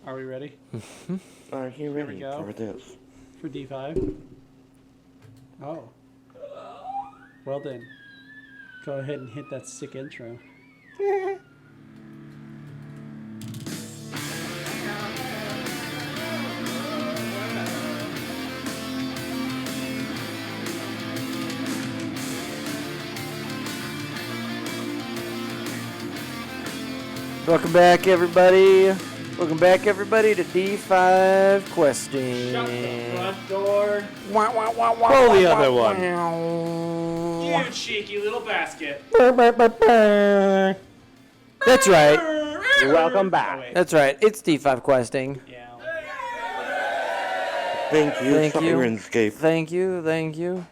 Are we ready? Are you ready go. for this? For D5? Oh. Well then. Go ahead and hit that sick intro. Welcome back, everybody. Welcome back, everybody, to D5 Questing. Shut the front door. Pull the other one. You cheeky little basket. That's right. Welcome back. Oh, wait. That's right. It's D5 Questing. Yeah. Thank you, Thank you. Sirenscape. Thank you. Thank you.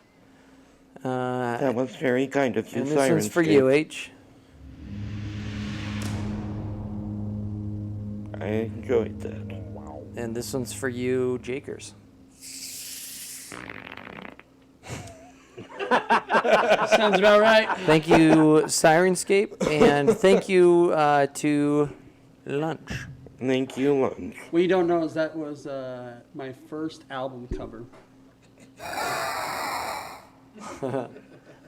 That was very kind of you, And Sirenscape. this one's for you, H. I enjoyed that. And this one's for you, Jakers. Sounds about right. Thank you, Sirenscape. And thank you to Lunch. Thank you, Lunch. What you don't know is that was my first album cover.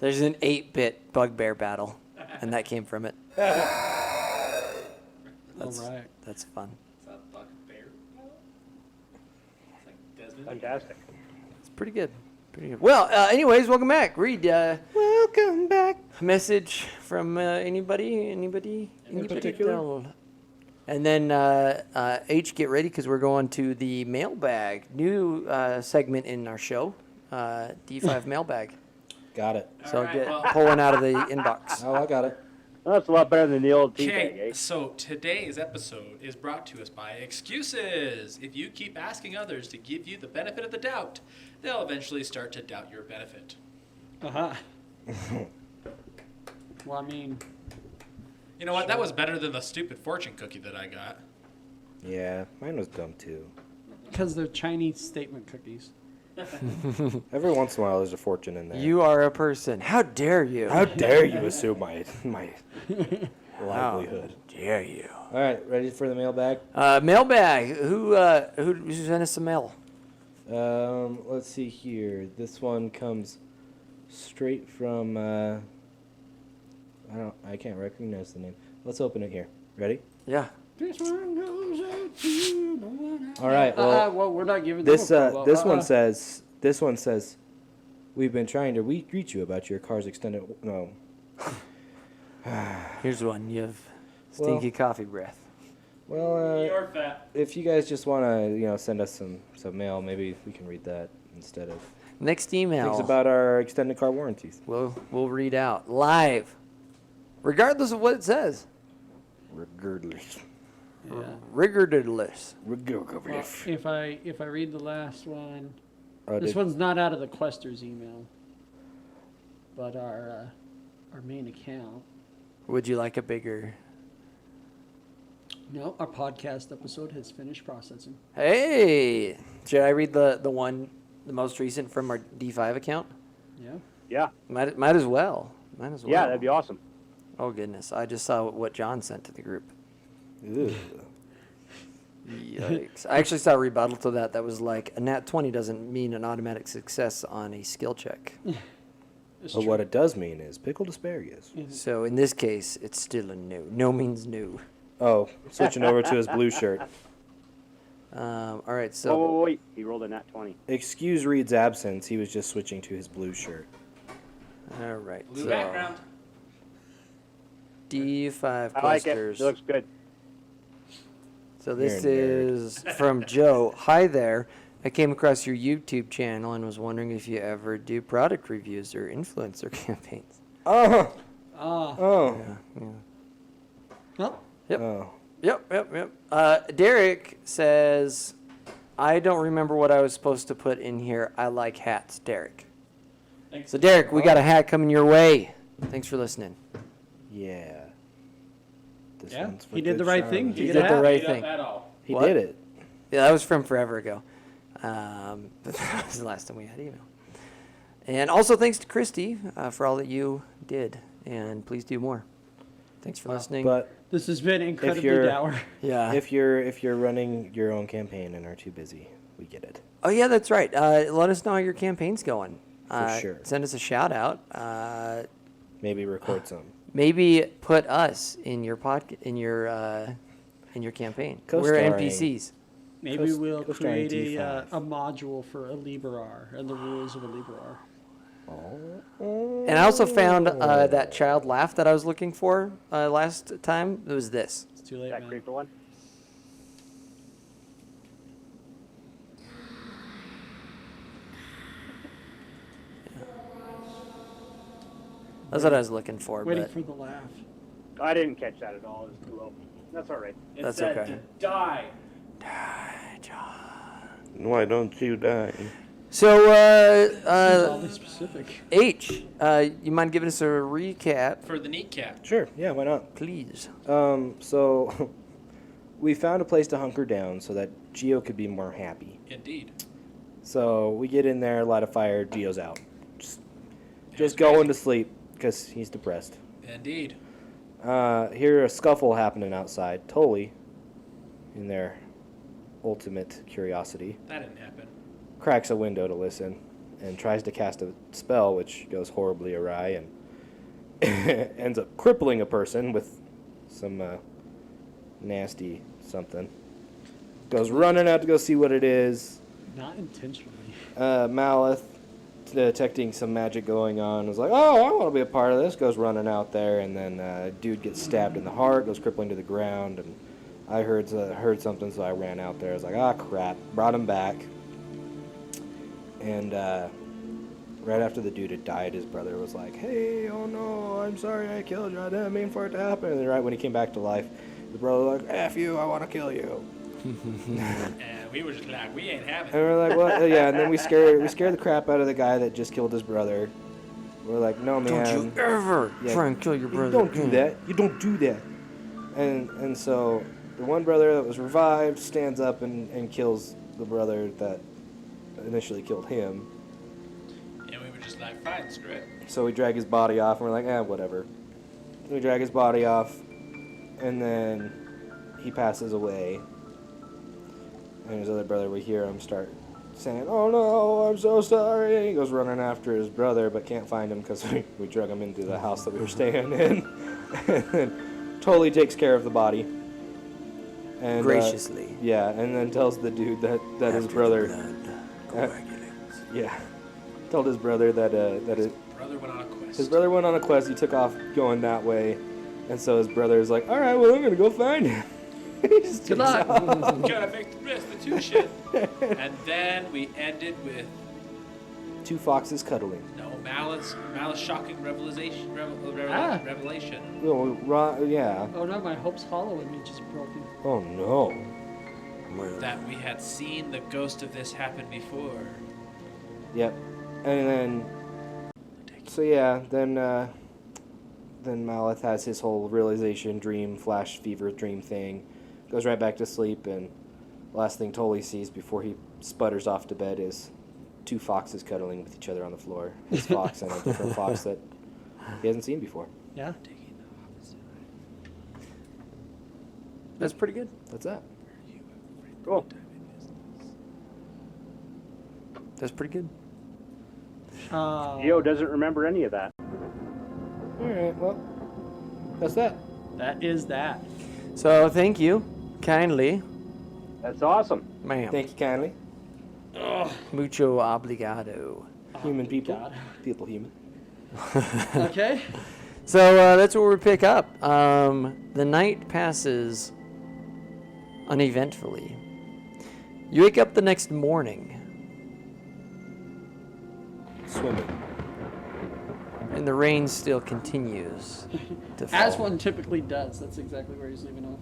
There's an 8-bit Bugbear battle, and that came from it. All right. That's fun. Is that Bugbear? It's like Desmond. Fantastic. It's pretty good. Pretty good. Well, anyways, welcome back. Reed, Welcome back. a message from anybody? Anybody? In particular? And then H, get ready because we're going to the mailbag. New segment in our show, D5 mailbag. Got it. So right, well- pull one out of the inbox. Oh, I got it. Well, that's a lot better than the old tea bag, Okay, eh? so today's episode is brought to us by excuses. If you keep asking others to give you the benefit of the doubt, they'll eventually start to doubt your benefit. Uh-huh. Well, I mean, You know what? That was better than the stupid fortune cookie that I got. Yeah, mine was dumb too. because they're Chinese statement cookies. Every once in a while, there's a fortune in there. You are a person. How dare you? How dare you assume my How livelihood? dare you? All right, ready for the mailbag? Mailbag. Who sent us some mail? Let's see here. This one comes straight from. I can't recognize the name. Let's open it here. Ready? Yeah. This one goes out to no one else. All right. Well, Well, we're not giving them this a promo. this one says. This one says, we've been trying to reach you about your car's extended. No. Here's one. You have stinky coffee breath. Well, You're fat. if you guys just want to, send us some mail, maybe we can read that instead of Next email. things about our extended car warranties. We'll read out live, regardless of what it says. Regardless. Yeah. Regardless. Well, Regardless. if I read the last one, Oh, this one's not out of the Questers email, but our main account. Would you like a bigger? No, our podcast episode has finished processing. Hey, should I read the most recent from our D5 account? Yeah. Yeah. Might as well. Might as well. Yeah, that'd be awesome. Oh goodness, I just saw what John sent to the group. Ugh. Yikes! I actually saw a rebuttal to that. That was like a nat 20 doesn't mean an automatic success on a skill check. It's But true. what it does mean is pickled asparagus. So in this case, it's still a no. No means no. Oh, switching over to his blue shirt. All right, so Wait. He rolled a nat 20. Excuse Reed's absence. He was just switching to his blue shirt. all right. Blue so background. D5 I like it. clusters. It looks good. So this You're a nerd. is from Joe. Hi there. I came across your YouTube channel and was wondering if you ever do product reviews or influencer campaigns. Oh, Ah. oh, Yeah. Well, Yep. oh. Yep. Derek says, I don't remember what I was supposed to put in here. I like hats, Derek. thanks. So Derek, we got a hat coming your way. Thanks for listening. Yeah. This Yeah, one's for he did good the right Charlie. thing. He to did get the a right hat. thing. At all. He What? did it. Yeah, that was from forever ago. But that was the last time we had email. And also thanks to Christy for all that you did. And please do more. Thanks for listening. But This has been incredibly you're- dour. Yeah. If you're running your own campaign and are too busy, we get it. Oh yeah, that's right. Let us know how your campaign's going. Sure. Send us a shout out. Maybe record some. Maybe put us in your in your campaign. We're Co-starring. NPCs. Maybe Coast- we'll Coast Guard create a D5. module for a Librar and the rules of a Librar. And I also found that child laugh that I was looking for last time. It was this. It's too late, That man. creeper one. That's what I was looking for. Waiting But for the laugh. I didn't catch that at all. It was too low. That's all right. It That's said okay. to die. Why don't you die? So, This is oddly specific. H, you mind giving us a recap, For the neat cat. Sure. Yeah. Why not? please? So we found a place to hunker down so that Geo could be more happy. Indeed. So we get in there, light a fire. Geo's out. Just going to sleep because he's depressed. Indeed. Hear a scuffle happening outside. Tully, in their ultimate curiosity, That didn't happen. cracks a window to listen and tries to cast a spell, which goes horribly awry and ends up crippling a person with some nasty something. Goes running out to go see what it is. Not intentionally. Malith, detecting some magic going on, was like, "Oh, I want to be a part of this." Goes running out there, and then dude gets stabbed in the heart, goes crippling to the ground, and I heard something, so I ran out there. I was like, "Ah, crap!" Brought him back, and right after the dude had died, his brother was like, "Hey, oh no, I'm sorry I killed you. I didn't mean for it to happen." And then right when he came back to life, the brother was like, "F you, I want to kill you." And we were just like, we ain't having And it. we're like, "What?" Yeah, and then we scared the crap out of the guy that just killed his brother. We're like, "No, man. Don't you ever Yeah, try and kill your brother. You don't do again." that. You don't do that." And so the one brother that was revived stands up and kills the brother that initially killed him. And we were just like, fine, screw it. So we drag his body off, and we're like, whatever. We drag his body off, and then he passes away. And his other brother, we hear him start saying, "Oh no, I'm so sorry." And he goes running after his brother, but can't find him because we drug him into the house that we were staying in. And then totally takes care of the body. And, Graciously. yeah, and then tells the dude that his After brother, the blood coagulates. yeah, told his brother that his Brother went on a quest. his brother went on a quest. He took off going that way, and so his brother's like, "All right, well, I'm gonna go find him." He just Good takes luck. off. Gotta make the restitution. And then we ended with Two foxes cuddling. malice shocking revelation. Ah. Revelation. Oh, yeah. Oh no, my hope's hollow image is broken. Oh no. That we had seen the ghost of this happen before. Yep. And then, so yeah, then Malith has his whole realization dream, flash fever dream thing, goes right back to sleep, and last thing Tully sees before he sputters off to bed is two foxes cuddling with each other on the floor. His fox and a different fox that he hasn't seen before. Yeah. That's pretty good. That's that. Cool. That's pretty good. Geo doesn't remember any of that. Alright, well, that's that. That is that. So thank you, kindly, That's awesome. ma'am. Thank you kindly. Mucho obrigado. Human people. God. People human. Okay. So that's where we pick up. The night passes uneventfully. You wake up the next morning, Swimming. and the rain still continues to fall. As one typically does. That's exactly where he's leaving off.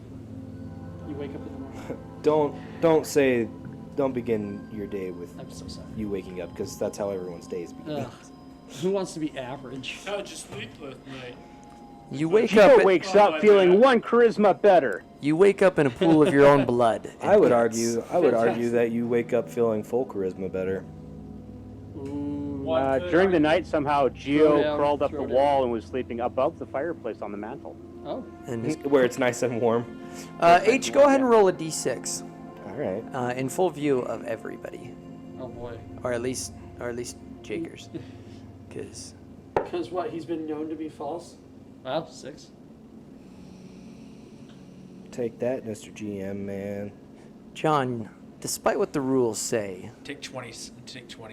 You wake up in the morning. Don't begin your day with I'm so sorry. you waking up, because that's how everyone's days begin. Ugh. Who wants to be average? How did you sleep last night? You wake Geo up. wakes up feeling one charisma better. You wake up in a pool of your own blood. and I would guts. argue that you wake up feeling full charisma better. What could During the I- night, somehow Throw Geo down, crawled up the throw down. wall and was sleeping above the fireplace on the mantle. Oh. And just, Where it's nice and warm. H, go ahead and roll a d6 All right. in full view of everybody, Oh boy. or at least Jakers, because Because what? He's been known to be false. Wow, 6. Take that, Mr. GM, man. John, despite what the rules say, Take 20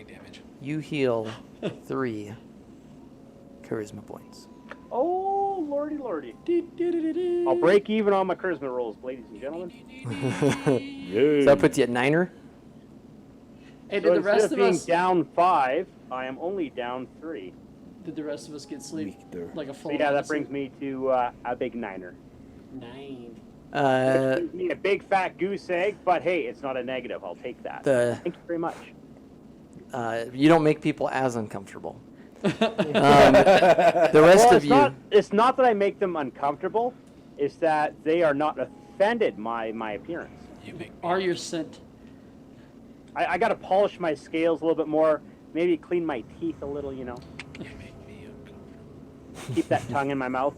damage. you heal 3 charisma points. Oh, lordy, lordy. I'll break even on my charisma rolls, ladies and gentlemen. So that puts you at 9er. Hey, So did the rest instead of of being us down 5, I am only down 3. did the rest of us get sleep Weaker. like a full? So yeah, night's that brings me to a big 9er. 9. Uh, Gives me a big fat goose egg, but hey, it's not a negative. I'll take that. the Thank you very much. you don't make people as uncomfortable. The rest Well, of you. it's not that I make them uncomfortable. It's that they are not offended by my appearance. You make me. Are your scent? I got to polish my scales a little bit more. Maybe clean my teeth a little, you know. You make me uncomfortable. Keep that tongue in my mouth.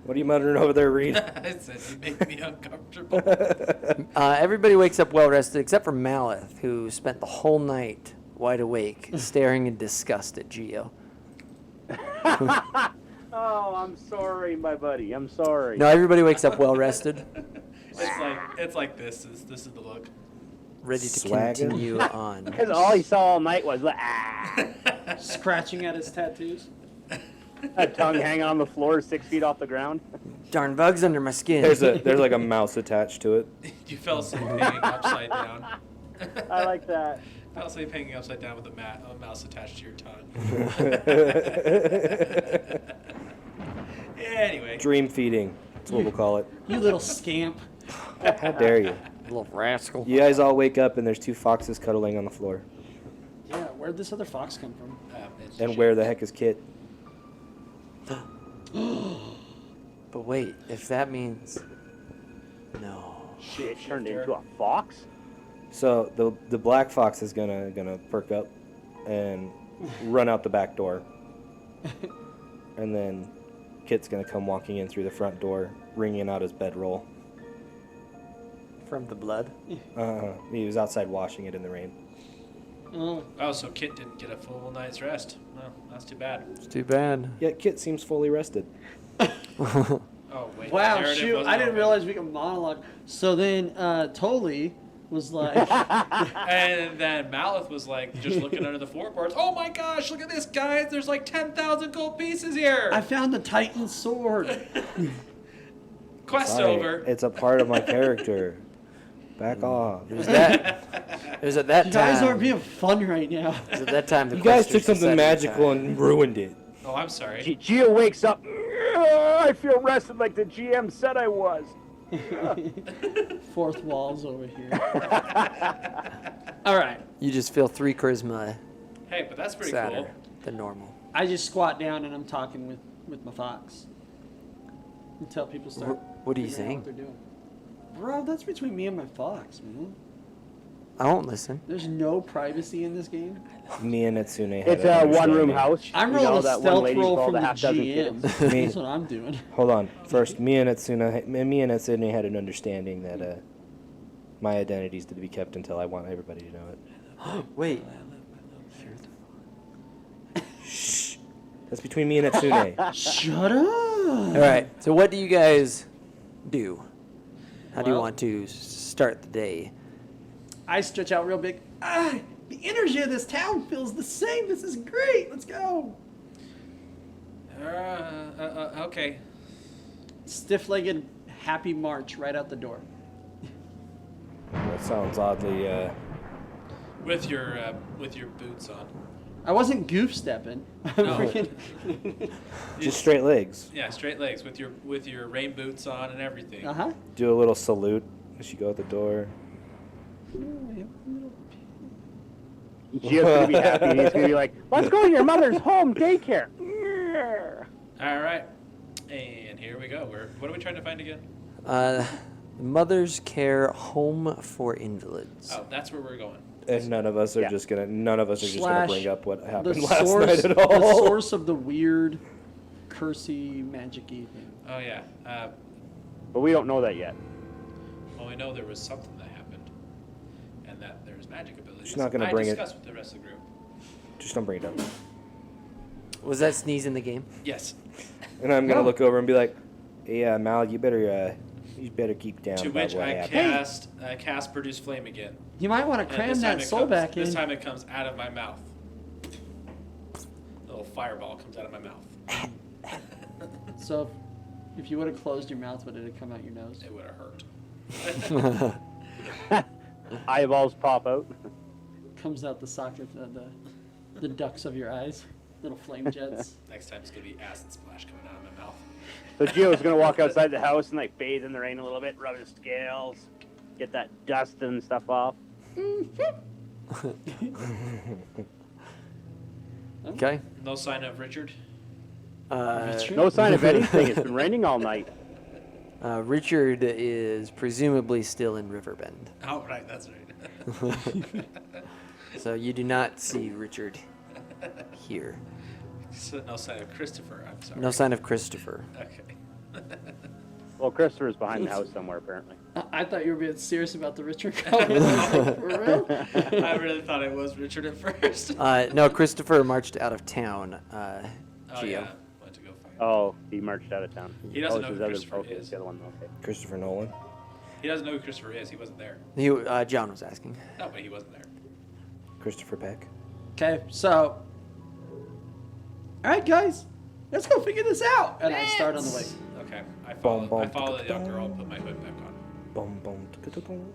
What are you muttering over there, Reed? I said you make me uncomfortable. Everybody wakes up well rested except for Maleth, who spent the whole night wide awake, staring in disgust at Geo. Oh, I'm sorry, my buddy. I'm sorry. No, everybody wakes up well rested, It's like this. This is the look. ready to Swaggin'. continue on. Because all he saw all night was ah, Scratching at his tattoos. a tongue hanging on the floor 6 feet off the ground. Darn bugs under my skin. There's like a mouse attached to it. You fell asleep hanging upside down. I like that. Fell asleep hanging upside down with a mouse attached to your tongue. Anyway. Dream feeding. That's what we'll call it. You little scamp. How dare you? Little rascal. You guys all wake up and there's 2 foxes cuddling on the floor. Yeah, where'd this other fox come from? It's And where the heck is Kit? But wait, if that means no. Shit, turned into a fox? So the black fox is gonna perk up and run out the back door. And then Kit's gonna come walking in through the front door, wringing out his bedroll. From the blood? He was outside washing it in the rain. Oh, so Kit didn't get a full night's rest. Well, that's too bad. It's too bad. Yet Kit seems fully rested. Oh, wait. the Wow, narrative shoot! wasn't I didn't over. realize we could monologue. So then, Toli was like, And then Maleth was like, just looking under the floorboards. Oh my gosh, look at this, guys. There's like 10,000 gold pieces here. "I found the Titan sword." Quest Sorry, over. it's a part of my character. Back off. It was at that You time. guys aren't being fun right now. It was at that time the You guys Questers took something decided magical to- and ruined it. Oh, I'm sorry. Gio wakes up. I feel rested like the GM said I was. Fourth wall's over here. All right, You just feel 3 charisma Hey, but that's pretty sadder cool. than normal. I just squat down and I'm talking with my fox until people start. What are you figuring out saying? What they're doing. Bro, that's between me and my fox, man. I won't listen. There's no privacy in this game. Me and Itsune had It's an a one-room understanding. house. I'm You know, rolling a that one stealth lady roll called from a the half dozen GM. kids. That's what I'm doing. Hold on. First, me and Itsune had an understanding that my identity is to be kept until I want everybody to know it. Wait. Shh. That's between me and Itsune. Shut up. All right. So what do you guys do? How do you Well- want to start the day? I stretch out real big. Ah, the energy of this town feels the same. This is great. Let's go. Okay. Stiff-legged, happy march right out the door. That sounds oddly. With your boots on. I wasn't goof stepping. I'm No. Just straight legs. Yeah, straight legs with your rain boots on and everything. Uh-huh. Do a little salute as you go out the door. Gio's gonna be happy. And he's gonna be like, "Let's go to your mother's home daycare." All right. And here we go. What are we trying to find again? Mother's Care Home for Invalids. Oh, that's where we're going. And none of us are Yeah. just gonna. None of us are just gonna Slash bring up what The happened last source, night at the all. source of the weird cursey, magic-y thing. Oh yeah. But we don't know that yet. Well, we know there was something that happened, and that there's magic abilities. Just not gonna bring it- I discussed with the rest of the group. Just don't bring it up. Was that sneeze in the game? Yes. And I'm gonna No. look over and be like, "Hey, Mal, you better keep down." To about which what I happened." cast produce flame again. You might want to And cram this time that it soul comes- back This in. time it comes out of my mouth. A little fireball comes out of my mouth. So if you would have closed your mouth, would it have come out your nose? It would have hurt. Eyeballs pop out. Comes out the socket, the ducts of your eyes, little flame jets. Next time it's gonna be acid splash coming out of my mouth. So Gio's gonna walk outside the house and like bathe in the rain a little bit, rub his scales, get that dust and stuff off. Okay. No sign of Richard. No sign of anything. It's been raining all night. Richard is presumably still in Riverbend. Oh right, that's right. So you do not see Richard here. So, no sign of Christopher. I'm sorry. No sign of Christopher. Okay. Well, Christopher's behind the house somewhere apparently. I thought you were being serious about the Richard comment. Like, for real? I really thought it was Richard at first. No, Christopher marched out of town. Oh Geo. yeah, went to go find. Oh, he marched out of town. He doesn't oh, know it's who his Christopher other, okay, is. it's the other one. Okay. Christopher Nolan. He doesn't know who Christopher is. He wasn't there. John was asking. No, but he wasn't there. Christopher Peck. Okay, so. Alright, guys. Let's go figure this out. And I start on the way. Okay, I Bum, follow. I bum, follow the young ticka, girl. bum. Put my hood back on. Boom, boom, ticka, boom.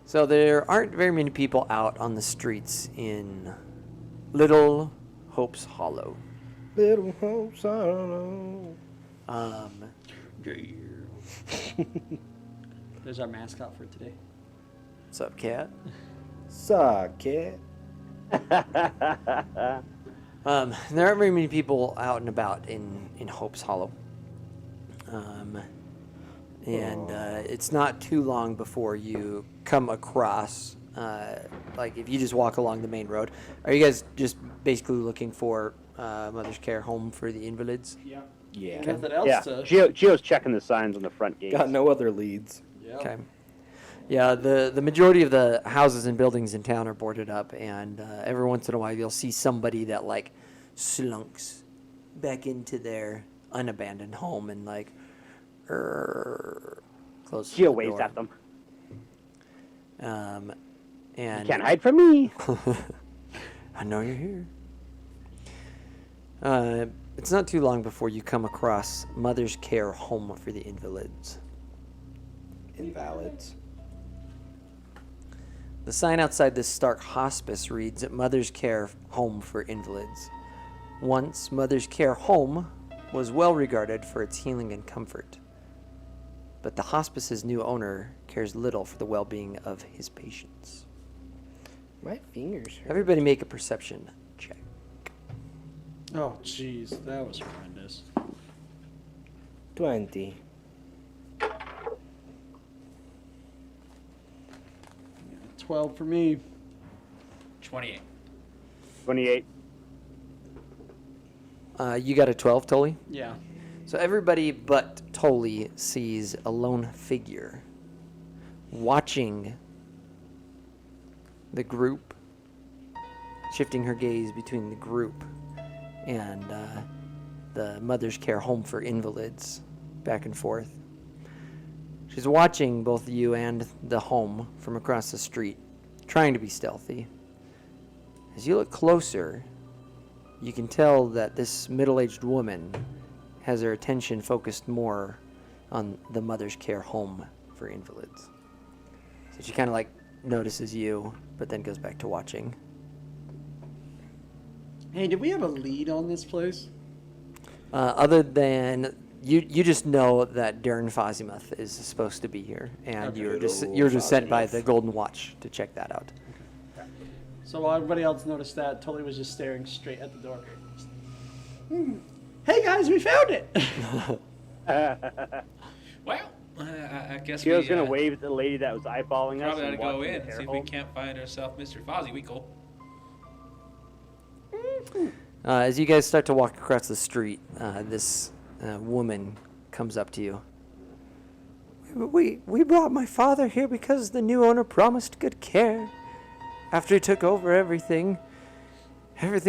So there aren't very many people out on the streets in Little Hope's Hollow. Little hopes I don't know. There's our mascot for today. What's up, cat? Suck it. There aren't very many people out and about in Hope's Hollow. It's not too long before you come across, like if you just walk along the main road. Are you guys just basically looking for Mother's Care Home for the Invalids? Yeah. Yeah. Nothing else Yeah, to. Gio's checking the signs on the front gate. Got no other leads. Yeah. Okay. Yeah, the majority of the houses and buildings in town are boarded up, and every once in a while you'll see somebody that like slunks back into their unabandoned home and like closes Gio the waves door. at them. And You can't hide from me. I know you're here. It's not too long before you come across Mother's Care Home for the Invalids. Invalids. The sign outside this stark hospice reads Mother's Care Home for Invalids. Once, Mother's Care Home was well regarded for its healing and comfort. But the hospice's new owner cares little for the well-being of his patients. My fingers hurt. Everybody make a perception check. Oh, jeez. That was horrendous. 20. 12 for me. 28. 28. You got a 12, Tully? Yeah. So everybody but Tully sees a lone figure watching the group, shifting her gaze between the group and the Mother's Care Home for Invalids, back and forth. She's watching both you and the home from across the street, trying to be stealthy. As you look closer, you can tell that this middle-aged woman has her attention focused more on the Mother's Care Home for Invalids. So she kind of like notices you, but then goes back to watching. Hey, did we have a lead on this place? Other than you just know that Darren Fazimuth is supposed to be here, and Okay. you're just sent by the Golden Watch to check that out. So while everybody else noticed that, Tully was just staring straight at the door. Hey guys, we found it! Well, I guess Gio's we gonna wave at the lady that was eyeballing us. probably ought to and go watching in the and care see if we home. can't find ourselves Mr. Fozzie Winkle. As you guys start to walk across the street, this woman comes up to you. We brought my father here because the new owner promised good care. After he took over everything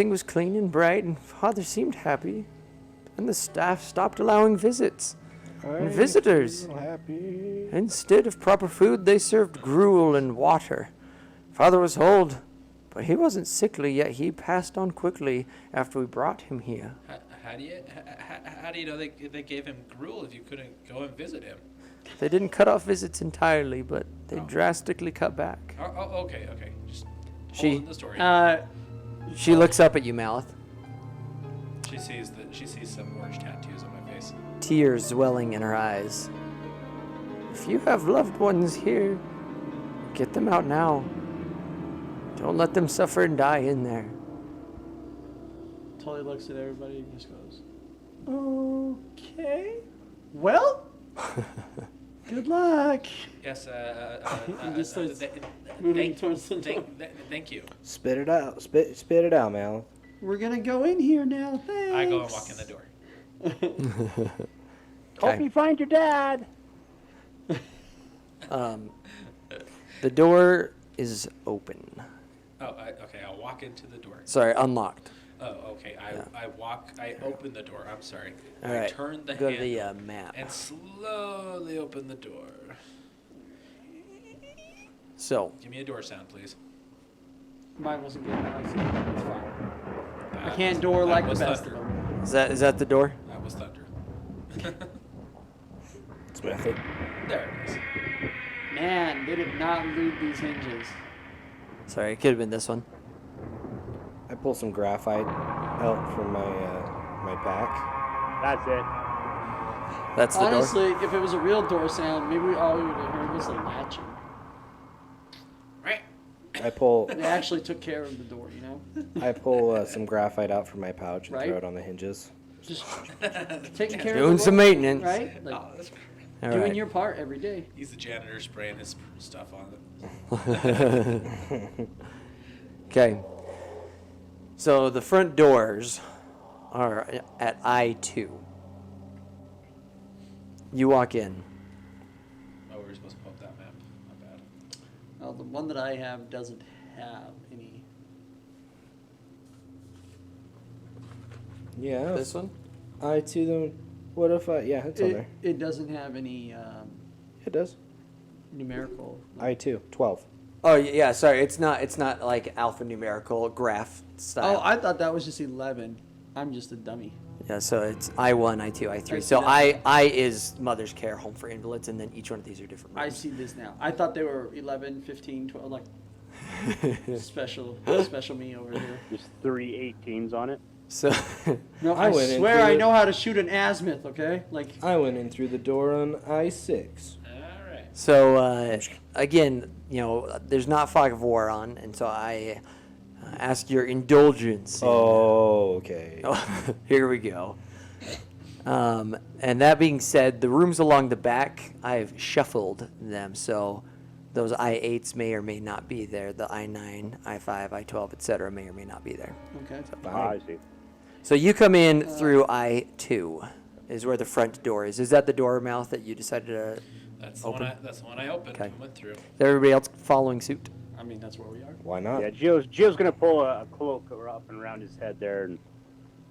was clean and bright, and father seemed happy. And the staff stopped allowing visits and visitors. Happy. Instead of proper food, they served gruel and water. Father was old, but he wasn't sickly, yet he passed on quickly after we brought him here. How do you know they gave him gruel if you couldn't go and visit him? They didn't cut off visits entirely, but they drastically cut back. Okay. Just She- hold in the story. She looks up at you, Maleth, she sees some orange tattoos on my face. tears welling in her eyes. If you have loved ones here, get them out now. Don't let them suffer and die in there. Tully looks at everybody and just goes, okay. Well, good luck. Yes. And just starts th- moving thank- towards the door. Thank you. Spit it out. Spit it out, Mal. We're going to go in here now. Thanks. I go and walk in the door. Hope you find your dad. The door is open. Okay. I'll walk into the door. Sorry, unlocked. Oh, okay. I open the door. I'm sorry. All I right. turn the Go to handle the map. and slowly open the door. So, Give me a door sound, please. Mine wasn't good enough, so it's fine. I That can't was- door that like the was best of thunder. them. is that the door? That was thunder. Smith it. There it is. Man, they did not lube these hinges. Sorry, it could have been this one. I pull some graphite out from my pack. That's it. That's the Honestly, if it was a real door sound, maybe all we would have heard was the latching. I pull They actually took care of the door, you know? some graphite out from my pouch and Right. throw it on the hinges. Just taking care Doing of the some door, maintenance. right? Like, Oh, that's All doing right. your part every day. he's the janitor spraying his stuff on it. Okay. So the front doors are at I-2. You walk in. Oh, we were supposed to pull up that map. My bad. Well, the one that I have doesn't have any. Yeah. This one? I to them. What if I? Yeah, it's on there. It doesn't have any It does. numerical. I2, 12. Oh yeah, sorry. It's not like alphanumerical graph style. Oh, I thought that was just 11. I'm just a dummy. Yeah, so it's I1, I2, I3. I see So that. I is Mother's Care Home for Invalids, and then each one of these are different I rooms. see this now. I thought they were 11, 15, 12, like special me over here. There's 3 18s on it. So No, I I, went in swear through I the- know how to shoot an azimuth, okay? Like, I went in through the door on I6. All right. So again, you know, there's not fog of war on, and so I ask your indulgence. in- Oh, okay. Oh, here we go. And that being said, the rooms along the back, I've shuffled them, so those I-8s may or may not be there. The I-9, I-5, I-12, etc. may or may not be there. okay. Ah, I see. So you come in through I-2 is where the front door is. Is that the door mouth that you decided to... That's the Open. one I opened Okay. and went through. Is everybody else following suit? I mean, that's where we are. Why not? Yeah, Gio's gonna pull a cloak up and around his head there and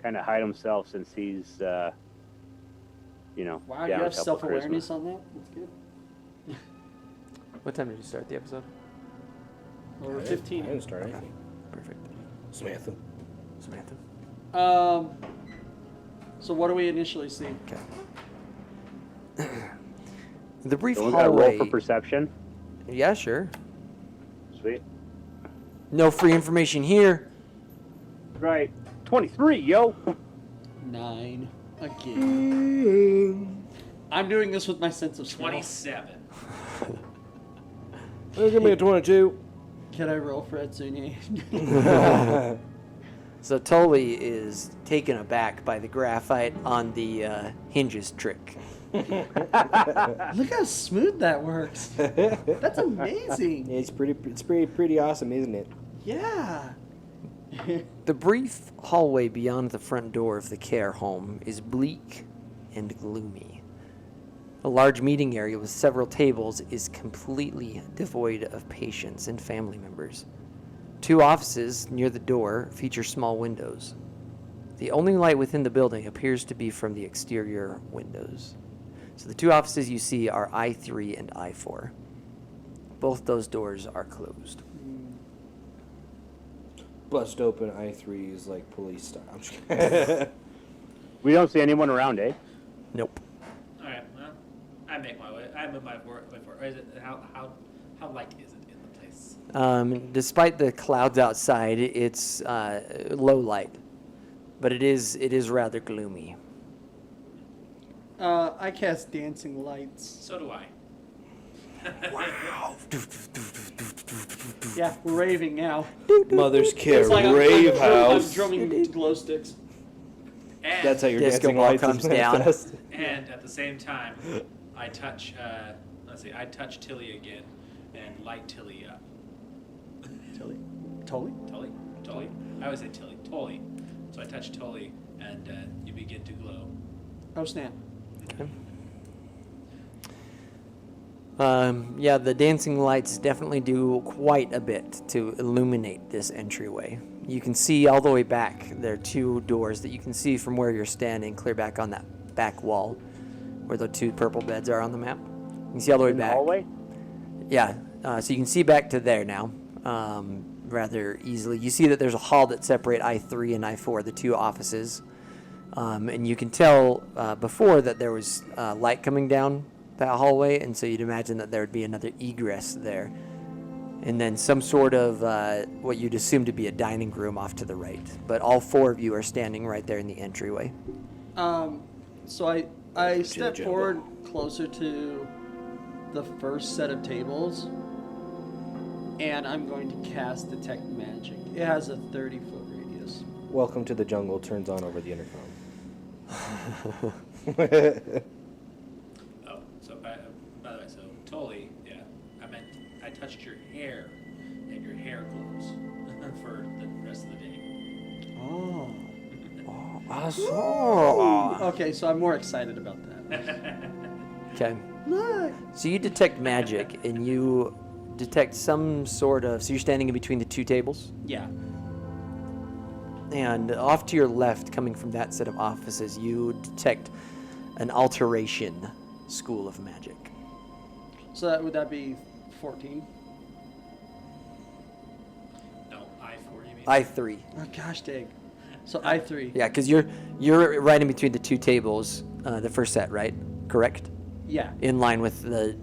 kind of hide himself since he's, you know, Wow, down you to have help with self-awareness Christmas. on that? That's good. What time did you start the episode? Well, we're I 15. didn't start anything. Perfect. Samantha. Samantha? So what do we initially see? Okay. The brief Someone got a roll hallway... for perception. Yeah, sure. Sweet. No free information here. Right. 23, yo. 9 again. I'm doing this with my sense of smell. 27. Give me a 22. Can I roll for Etsune? So Tully is taken aback by the graphite on the hinges trick. Look how smooth that works. That's amazing. It's pretty awesome, isn't it? Yeah. The brief hallway beyond the front door of the care home is bleak and gloomy. A large meeting area with several tables is completely devoid of patients and family members. 2 offices near the door feature small windows. The only light within the building appears to be from the exterior windows. So the 2 offices you see are I3 and I4. Both those doors are closed. Bust open I3 is like police style. I'm just kidding. We don't see anyone around, eh? Nope. All right. Well, I make my way. I move my way forward. Is it how light is it in the place? Despite the clouds outside, it's low light, but it is rather gloomy. I cast dancing lights. So do I. Yeah, we're raving now. Mother's care It's like rave I'm house. drumming glow sticks. And, That's how your Disco dancing ball lights comes is down. manifest. and at the same time, I touch. I touch Tilly again, and light Tilly up. Tilly? Tully? Tully. I always say Tilly. Tully. So I touch Tully, and you begin to glow. Oh, snap. Okay. Yeah, the dancing lights definitely do quite a bit to illuminate this entryway. You can see all the way back. There are 2 doors that you can see from where you're standing, clear back on that back wall, where the 2 purple beds are on the map. You can see all the way In the back. hallway? Yeah, so you can see back to there now, rather easily. You see that there's a hall that separate I3 and I4, the 2 offices. And you can tell before that there was light coming down that hallway, and so you'd imagine that there would be another egress there. And then some sort of what you'd assume to be a dining room off to the right. But all 4 of you are standing right there in the entryway. So I step jungle. forward closer to the first set of tables, and I'm going to cast Detect Magic. It has a 30-foot radius. Welcome to the jungle turns on over the intercom. Oh, so by the way, so Tully, yeah, I meant I touched your hair, and your hair glows for the rest of the day. Oh. Oh, Okay, so I'm more excited about that. okay. Look! So you detect magic, and you detect some sort of. So you're standing in between the 2 tables, Yeah. and off to your left, coming from that set of offices, you detect an alteration school of magic. So would that be 14? No, I4, you mean? I3. Oh gosh, dang. So I3. Yeah, because you're right in between the 2 tables, the first set, right? Correct. Yeah. In line with the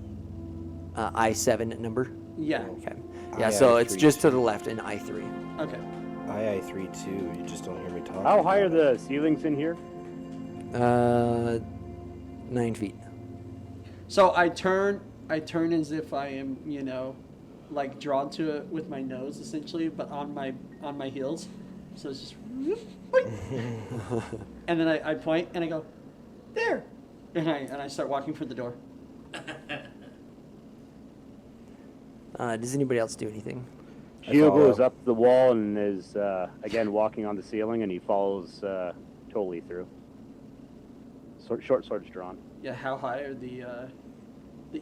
I7 number. Yeah. Okay. Yeah, so it's I3 just to the left in I3. Okay. I3 too. You just don't hear me talking. How high are the ceilings in here? 9 feet. So I turn as if I am, like drawn to it with my nose essentially, but on my heels. So it's just and then I point and I go, there, and I start walking for the door. Does anybody else do anything? Gio follow. goes up the wall and is again walking on the ceiling, and he follows totally through. Short sword's drawn. Yeah. How high are the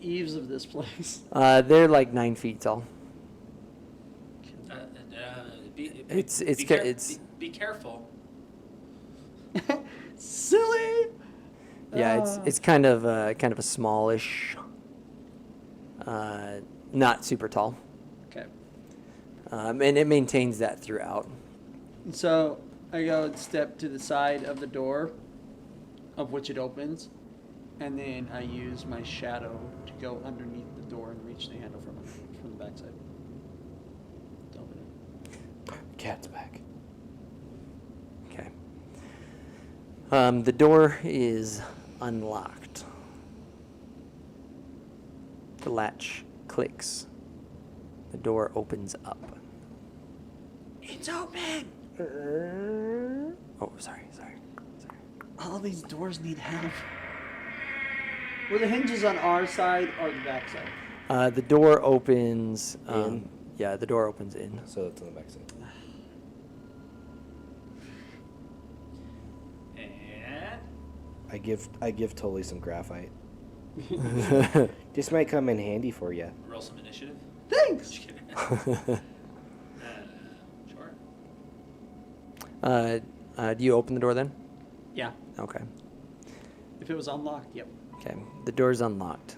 eaves of this place? They're like 9 feet tall. Be careful. Silly. Yeah, it's kind of a smallish, not super tall, Okay. and it maintains that throughout. So I go and step to the side of the door, of which it opens, and then I use my shadow to go underneath the door and reach the handle from the backside. To open it. Cat's back. Okay. The door is unlocked. The latch clicks. The door opens up. It's open. Oh, sorry. All these doors need help. Were the hinges on our side or the back side? The door opens. In? Yeah, the door opens in. So it's on the backside. I give Tully some graphite. This might come in handy for you. Roll some initiative. Thanks. Just kidding. Sure. Do you open the door then? Yeah. Okay. If it was unlocked, yep. Okay. The door's unlocked.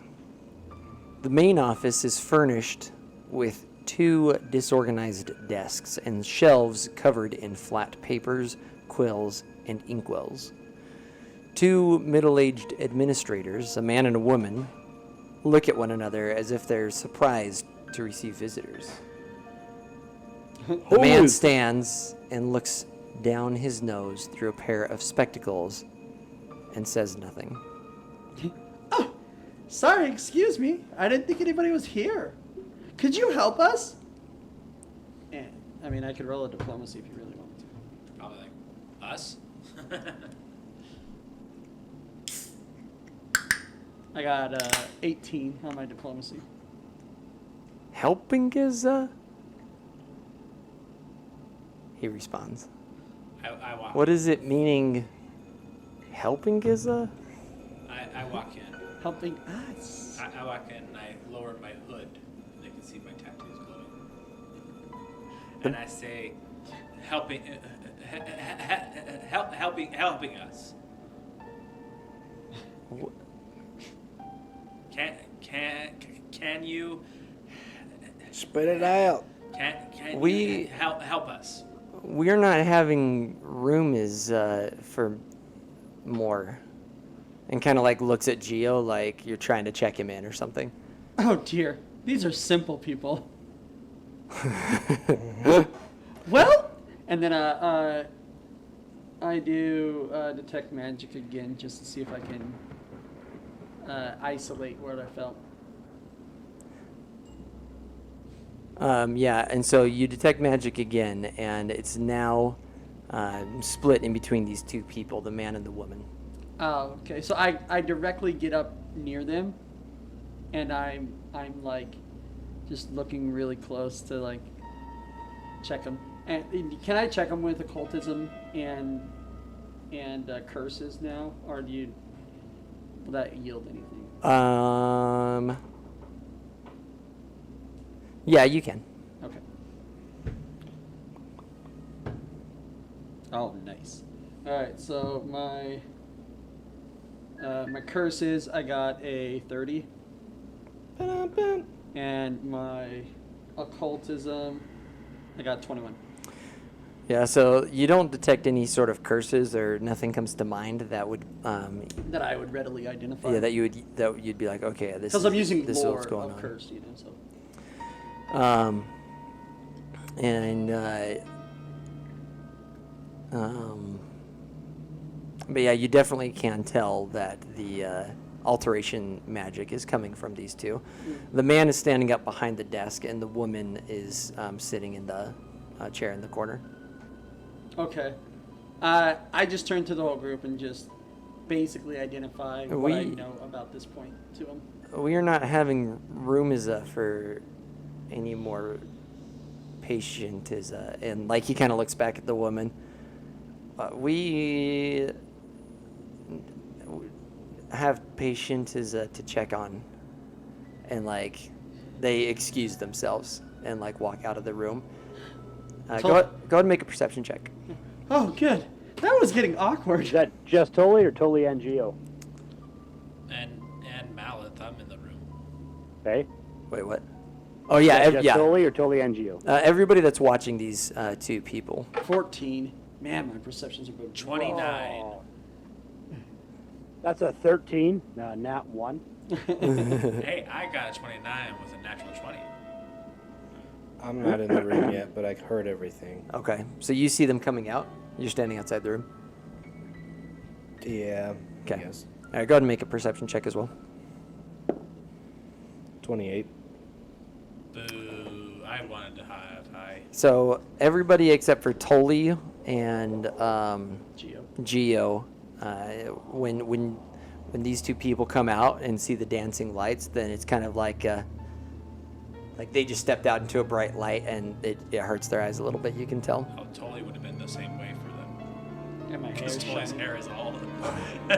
The main office is furnished with 2 disorganized desks and shelves covered in flat papers, quills, and inkwells. 2 middle-aged administrators, a man and a woman, look at one another as if they're surprised to receive visitors. The man stands and looks down his nose through a pair of spectacles and says nothing. Oh, sorry, excuse me. I didn't think anybody was here. Could you help us? And, I mean, I could roll a diplomacy if you really wanted to. Probably like us. I got 18 on my diplomacy. Helping is, He responds. I walk. What is it meaning, helping is, I walk in. Helping us. I walk in and I lower my hood and I can see my tattoos glowing. And I say, helping us. Can you Spit it out. can We- you help us? We're not having room for more. And kind of like looks at Geo like you're trying to check him in or something. Oh dear, these are simple people. Well, and then I do detect magic again just to see if I can isolate what I felt. Yeah, and so you detect magic again, and it's now split in between these 2 people, the man and the woman. Oh, okay. So I directly get up near them, and I'm like just looking really close to like check them. And can I check them with occultism and curses now, or will that yield anything? Yeah, you can. Okay. Oh, nice. All right. So my curses, I got a 30, and my occultism, I got 21. Yeah, so you don't detect any sort of curses or nothing comes to mind that would That I would readily identify. yeah, that you'd be like, okay, this Because I'm using this is lore what's going of on. curse, you know. So. But yeah, you definitely can tell that the alteration magic is coming from these 2. The man is standing up behind the desk, and the woman is sitting in the chair in the corner. Okay. I just turn to the whole group and just basically identify what I know about this point to them. We are not having room for any more patient and like he kind of looks back at the woman. We have patient to check on, and like they excuse themselves and like walk out of the room. Go ahead and make a perception check. Oh, good. That was getting awkward. Is that just Tully or Tully and Geo? And Malith, I'm in the room. Okay. Wait, what? Oh yeah, Is that just yeah. Tully or Tully and Geo? Everybody that's watching these 2 people. 14. Man, my perceptions are good. 29. Oh. That's a 13, nat 1. Hey, I got a 29 with a natural 20. I'm not in the room yet, but I heard everything. Okay, so you see them coming out. You're standing outside the room. Yeah. Okay. Yes. All right, go ahead and make a perception check as well. 28. Boo. I wanted to have high. So everybody except for Tully and Geo. when these 2 people come out and see the dancing lights, then it's kind of like they just stepped out into a bright light and it hurts their eyes a little bit. You can tell. Oh, totally would have been the same way for them. And my Because hair's Tully's shiny. hair is all.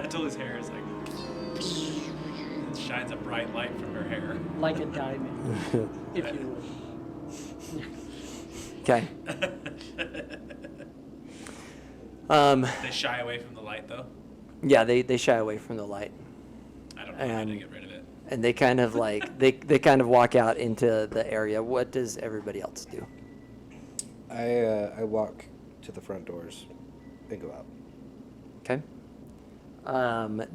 Tully's hair is like. It shines a bright light from her hair. Like a diamond, if you would. Okay. They shy away from the light, though. Yeah, they shy away from the light. I don't know how to And- get rid of it. And they kind of like they kind of walk out into the area. What does everybody else do? I walk to the front doors and go out. Okay.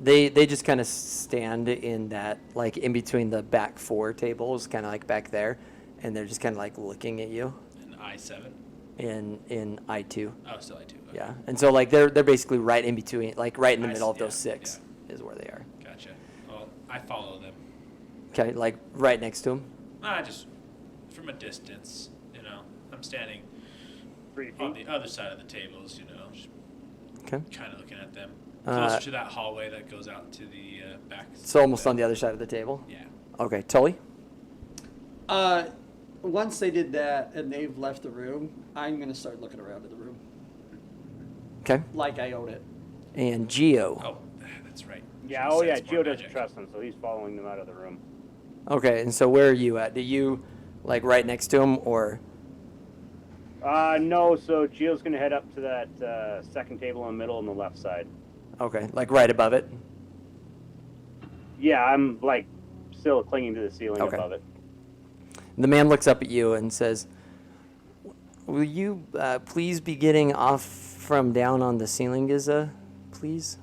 They just kind of stand in that, like in between the back 4 tables, kind of like back there, and they're just kind of like looking at you An I7. in I2. Oh, still I2. Okay. Yeah, and so like they're basically right in between, like right in the I middle see, of those yeah, 6 is where they are. Gotcha. Well, I follow them. Okay, like right next to them. Just from a distance, you know. I'm standing 3 on feet. the other side of the tables, you know, just Okay. kind of looking at them. Uh, Closer to that hallway that goes out to the back. So almost on the other side of the table. Yeah. Okay, Tully. Once they did that and they've left the room, I'm gonna start looking around in the room Okay, like I own it. and Geo. Oh, that's right. Yeah, Should've oh said yeah, it's more Gio doesn't magic. trust them, so he's following them out of the room. Okay, and so where are you at? Do you like right next to him or? No, so Gio's gonna head up to that second table in the middle on the left side. Okay, like right above it. Yeah, I'm like still clinging to the ceiling Okay. above it. The man looks up at you and says, "Will you please be getting off from down on the ceiling, Giza, please?"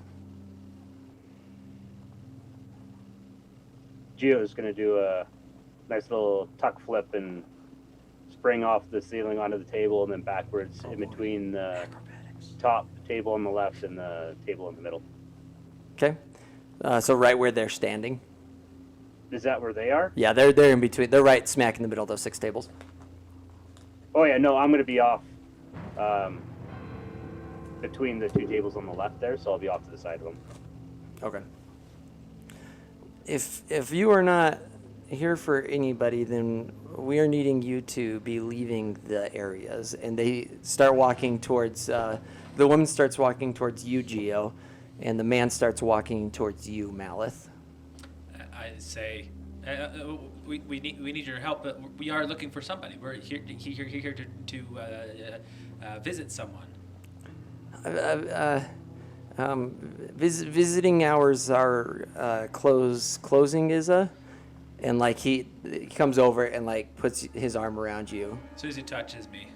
Gio's gonna do a nice little tuck flip and spring off the ceiling onto the table and then backwards in between the top table on the left and the table in the middle. Okay, so right where they're standing. Is that where they are? Yeah, they're in between. They're right smack in the middle of those 6 tables. Oh yeah, no, I'm gonna be off between the 2 tables on the left there, so I'll be off to the side of them. Okay. If you are not here for anybody, then we are needing you to be leaving the areas. And they start walking towards, the woman starts walking towards you, Geo, and the man starts walking towards you, Malith. I say, we need your help. But we are looking for somebody. We're here to visit someone. Visiting hours are closing, Izza, and like he comes over and like puts his arm around you. As soon as he touches me,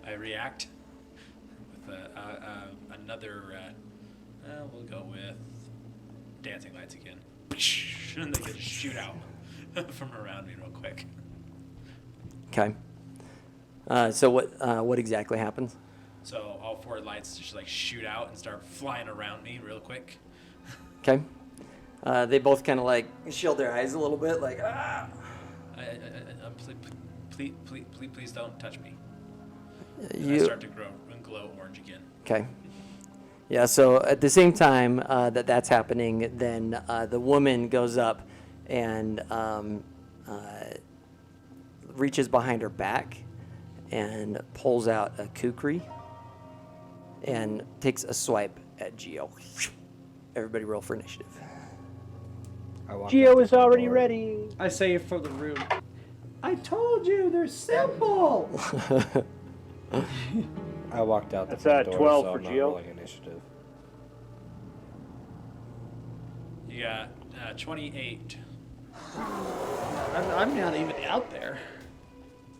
I react with another. We'll go with dancing lights again, and they just shoot out from around me real quick. Okay. So what exactly happens? So all 4 lights just like shoot out and start flying around me real quick. Okay. They both kind of like shield their eyes a little bit, like ah. Please don't touch me. And I You start to grow and glow orange again. okay? Yeah. So at the same time that's happening, then the woman goes up and reaches behind her back and pulls out a kukri and takes a swipe at Geo. Everybody roll for initiative. I walk Gio out the is front already door. ready. I say it for the room. I told you they're simple. I walked out the That's, front door, 12 so for I'm not Gio. rolling initiative. You got 28. I'm not even out there.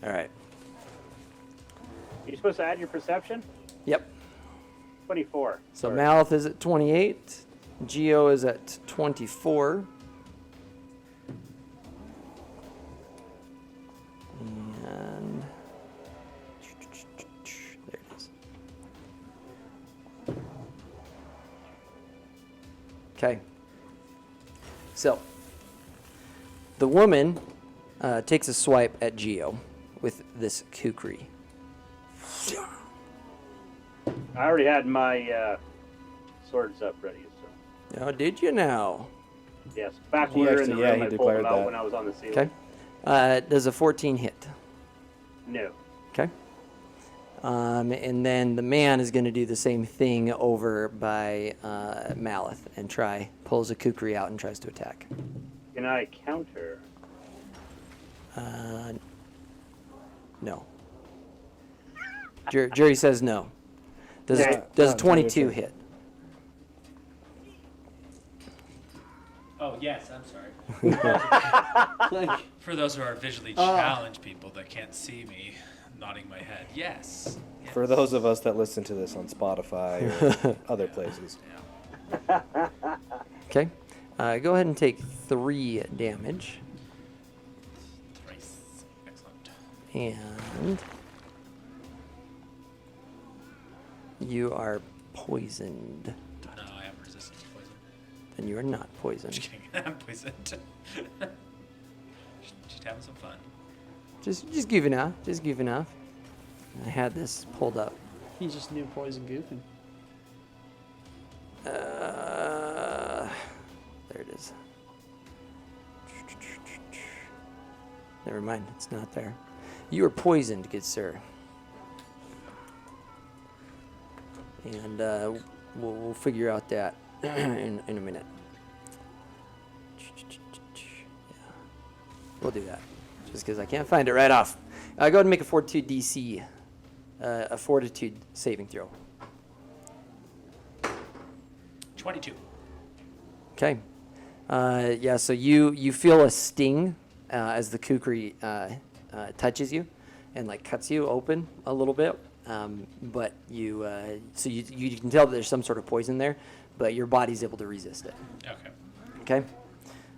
All right. You're supposed to add your perception? Yep. 24. So Sorry. Malith is at 28. Geo is at 24. And there it is. Okay. So the woman takes a swipe at Geo with this kukri. I already had my swords up ready, so Oh, did you now? yes. Back He when we were in the actually- yeah, room, he I pulled declared them out that. when I was on the ceiling. Okay. Does a 14 hit? No. Okay. And then the man is going to do the same thing over by Malith and pulls a kukri out and tries to attack. Can I counter? No. Jury says no. Does Okay. does No, 22 Jury hit? Oh, yes, I'm sorry. Like, For those who are visually challenged people that can't see me nodding my head, yes. For those of us that listen to this on Spotify or other places. Yeah. Okay. Go ahead and take 3 damage. Thrice. Excellent. And you are poisoned. No, I have resistance to poison. Then you are not I'm poisoned. just kidding. I'm poisoned. Just having some fun. Just goofing off. Just goofing off. I had this pulled up. he just knew poison goofing. There it is. Never mind, it's not there. You are poisoned, good sir. And we'll figure out that in a minute. Yeah. We'll do that. Just because I can't find it right off. Go ahead and make a Fortitude DC. A Fortitude saving throw. 22. Okay. Yeah, so you feel a sting as the kukri touches you and like cuts you open a little bit. But you can tell that there's some sort of poison there, but your body's able to resist it. Okay. Okay.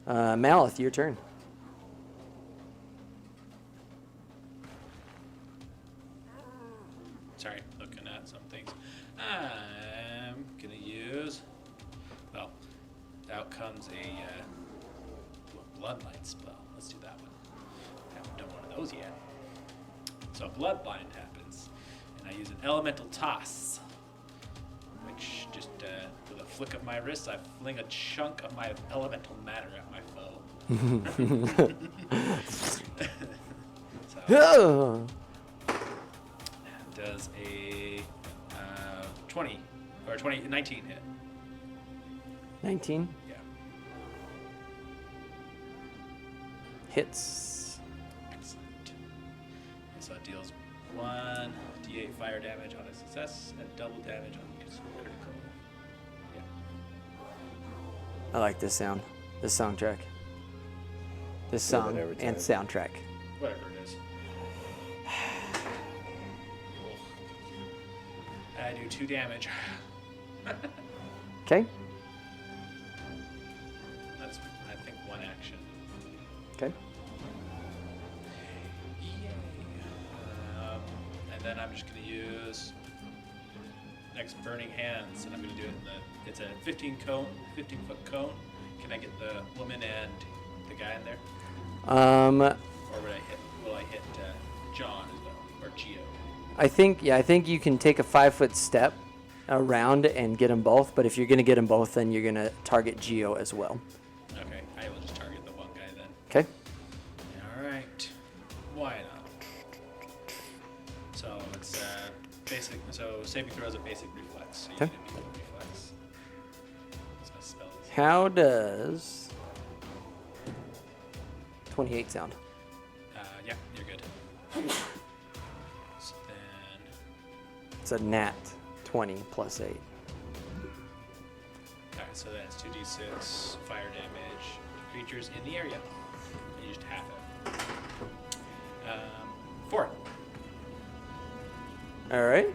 Malith, your turn. Sorry, looking at some things. I'm gonna use. Well, out comes a bloodline spell. Let's do that one. Haven't done one of those yet. So bloodline happens, and I use an elemental toss, which just with a flick of my wrist, I fling a chunk of my elemental matter at my foe. So does a 19 hit. 19 Yeah. hits. Excellent. So it deals 1d8 fire damage on a success and double damage on critical. Yeah. I like this sound. This soundtrack. This Do that song every and time. soundtrack. Whatever it is. I do 2 damage. Okay. That's, I think, 1 action. Okay. Yay. And then I'm just going to use next Burning Hands, and I'm going to do it in it's a 15-foot cone. Can I get the woman and the guy in there? Or will I hit John as well, or Geo? I think you can take a 5-foot step around and get them both, but if you're going to get them both, then you're going to target Geo as well. Okay, I will just target the one guy then. Okay. All right, why not? So it's basic. So saving throw is a basic reflex. So you Okay. need to be a reflex. So I spell this. How does 28 sound? Yeah, you're good. So then, It's a nat 20 plus 8. all right. So that's 2d6 fire damage to creatures in the area. And you just half it. 4. All right.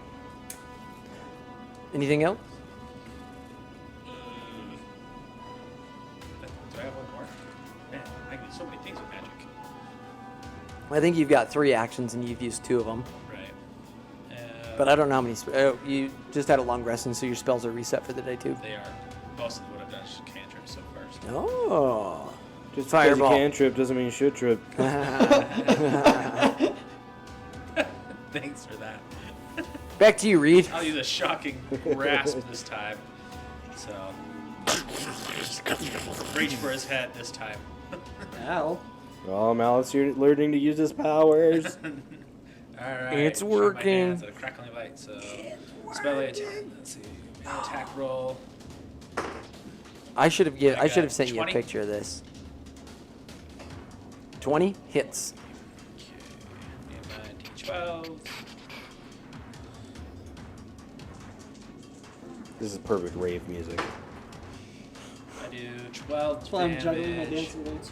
Anything else? Do I have one more? Man, I can do so many things with magic. I think you've got 3 actions and you've used 2 of them. Right. But I don't know how many. You just had a long rest, and so your spells are reset for the day too. They are. Most of what I've done is just cantrips so far. So. Oh. Just because Fireball. you can trip doesn't mean you should trip. Thanks for that. Back to you, Reed. I'll use a shocking grasp this time. So. Reach for his head this time. Ow. Oh, Malice, you're learning to use his powers. All right. It's show my working. hands at a crackling light. So, spell attack. Let's see. Melee attack roll. I should have I got sent you a 20. picture of this. 20 hits. Okay. And 12. This is perfect rave music. I do 12 That's why I'm juggling my damage. dancing lights.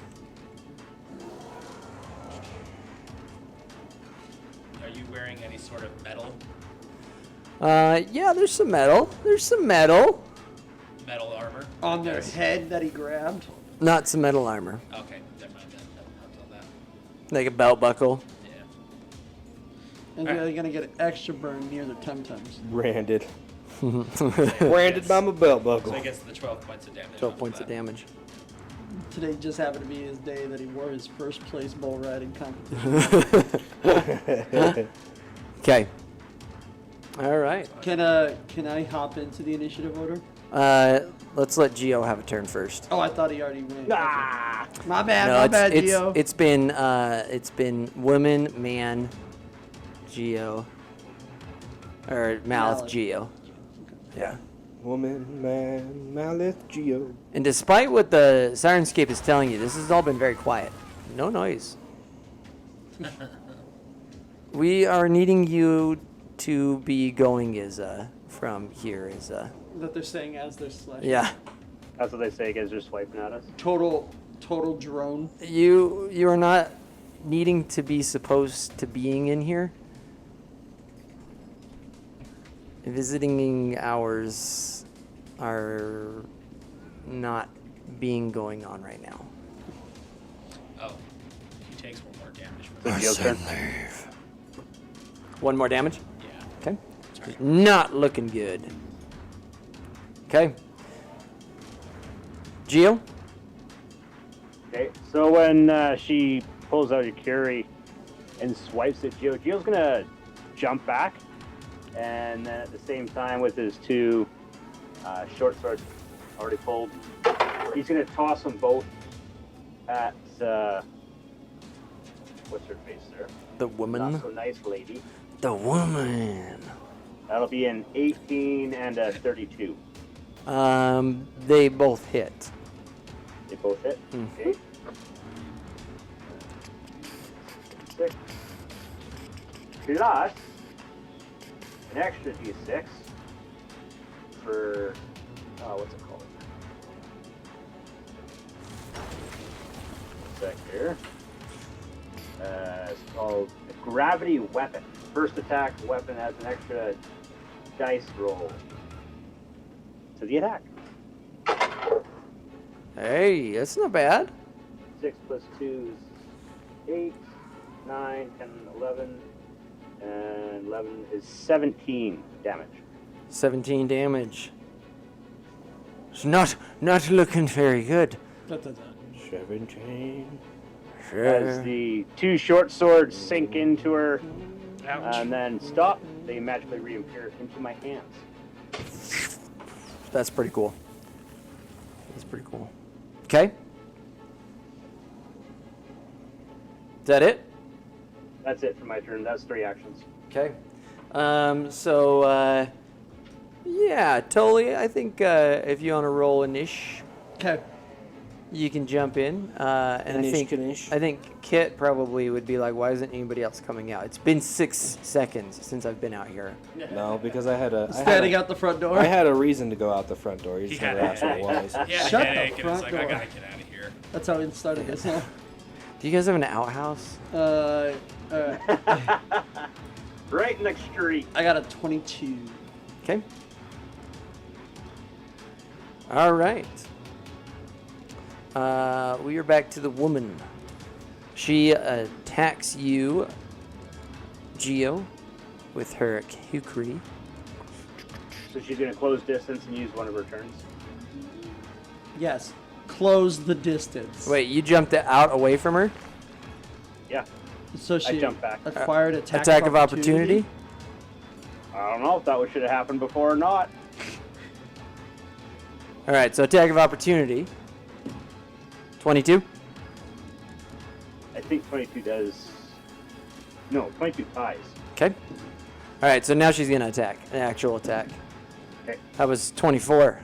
Are you wearing any sort of metal? Yeah, there's some metal. There's some metal. Metal armor? On their Yes. head that he grabbed. Not some metal armor. Okay, never mind then. I'll tell that. Like a belt buckle. Yeah. And Alright. they're gonna get an extra burn near their tum-tums. Branded. So Branded by my belt So buckle. I guess the 12 points of damage. 12 off points that. of damage. Today just happened to be his day that he wore his first place bull riding competition. Okay. All right. Can I hop into the initiative order? Let's let Geo have a turn first. Oh, I thought he already went. Ah! Okay. My bad, No, my it's, bad, it's, Gio. it's been woman, man, Geo, or Malith, Malith. Geo. Yeah. Woman, man, Malith, Geo. And despite what the Sirenscape is telling you, this has all been very quiet. No noise. We are needing you to be going from here That they're saying as they're slashing. yeah. That's what they say because they're swiping at us. Total drone. You are not needing to be supposed to being in here. Visiting hours are not being going on right now. Oh. He takes one more damage from Geo's turn. One more damage. Yeah. Okay. Sorry. Not looking good. Okay. Geo? Okay, so when she pulls out your Curie and swipes at Geo's gonna jump back, and then at the same time with his two short swords already pulled, he's gonna toss them both at what's her face there? The woman? Not so nice lady. The woman. That'll be an 18 and a 32. They both hit. They both hit. Mhm. Okay. 6 plus an extra d6 for what's it called? Sec here. It's called a gravity weapon. First attack weapon has an extra dice roll to the attack. Hey, that's not bad. 6 plus 2 is 8, 9, 10, 11, and 11 is 17 damage. 17 damage. It's not looking very good. 17. As the two short swords sink into her Ouch. and then stop, they magically reappear into my hands. That's pretty cool. That's pretty cool. Okay. Is that it? That's it for my turn. That's 3 actions. Okay. Yeah, totally. I think if you want to roll a niche, Okay. you can jump in. And Niche. I think Kit probably would be like, why isn't anybody else coming out? It's been 6 seconds since I've been out here. No, because I had a Standing out the front door. I had a reason to go out the front door. You just He had never a asked what it headache. was. He had a Shut the headache, and it's front like, I door. gotta get out of here. That's how it started this. Huh? Do you guys have an outhouse? Right next street. I got a 22. Okay. All right. We are back to the woman. She attacks you, Geo, with her kukri. So she's going to close distance and use one of her turns. Yes. Close the distance. Wait, you jumped out away from her? Yeah. So she jumped back. acquired Attack of opportunity? I don't know if that should have happened before or not. All right, so attack of opportunity. 22? I think 22 does. No, 22 ties. Okay. All right, so now she's going to attack, an actual attack. Okay. That was 24.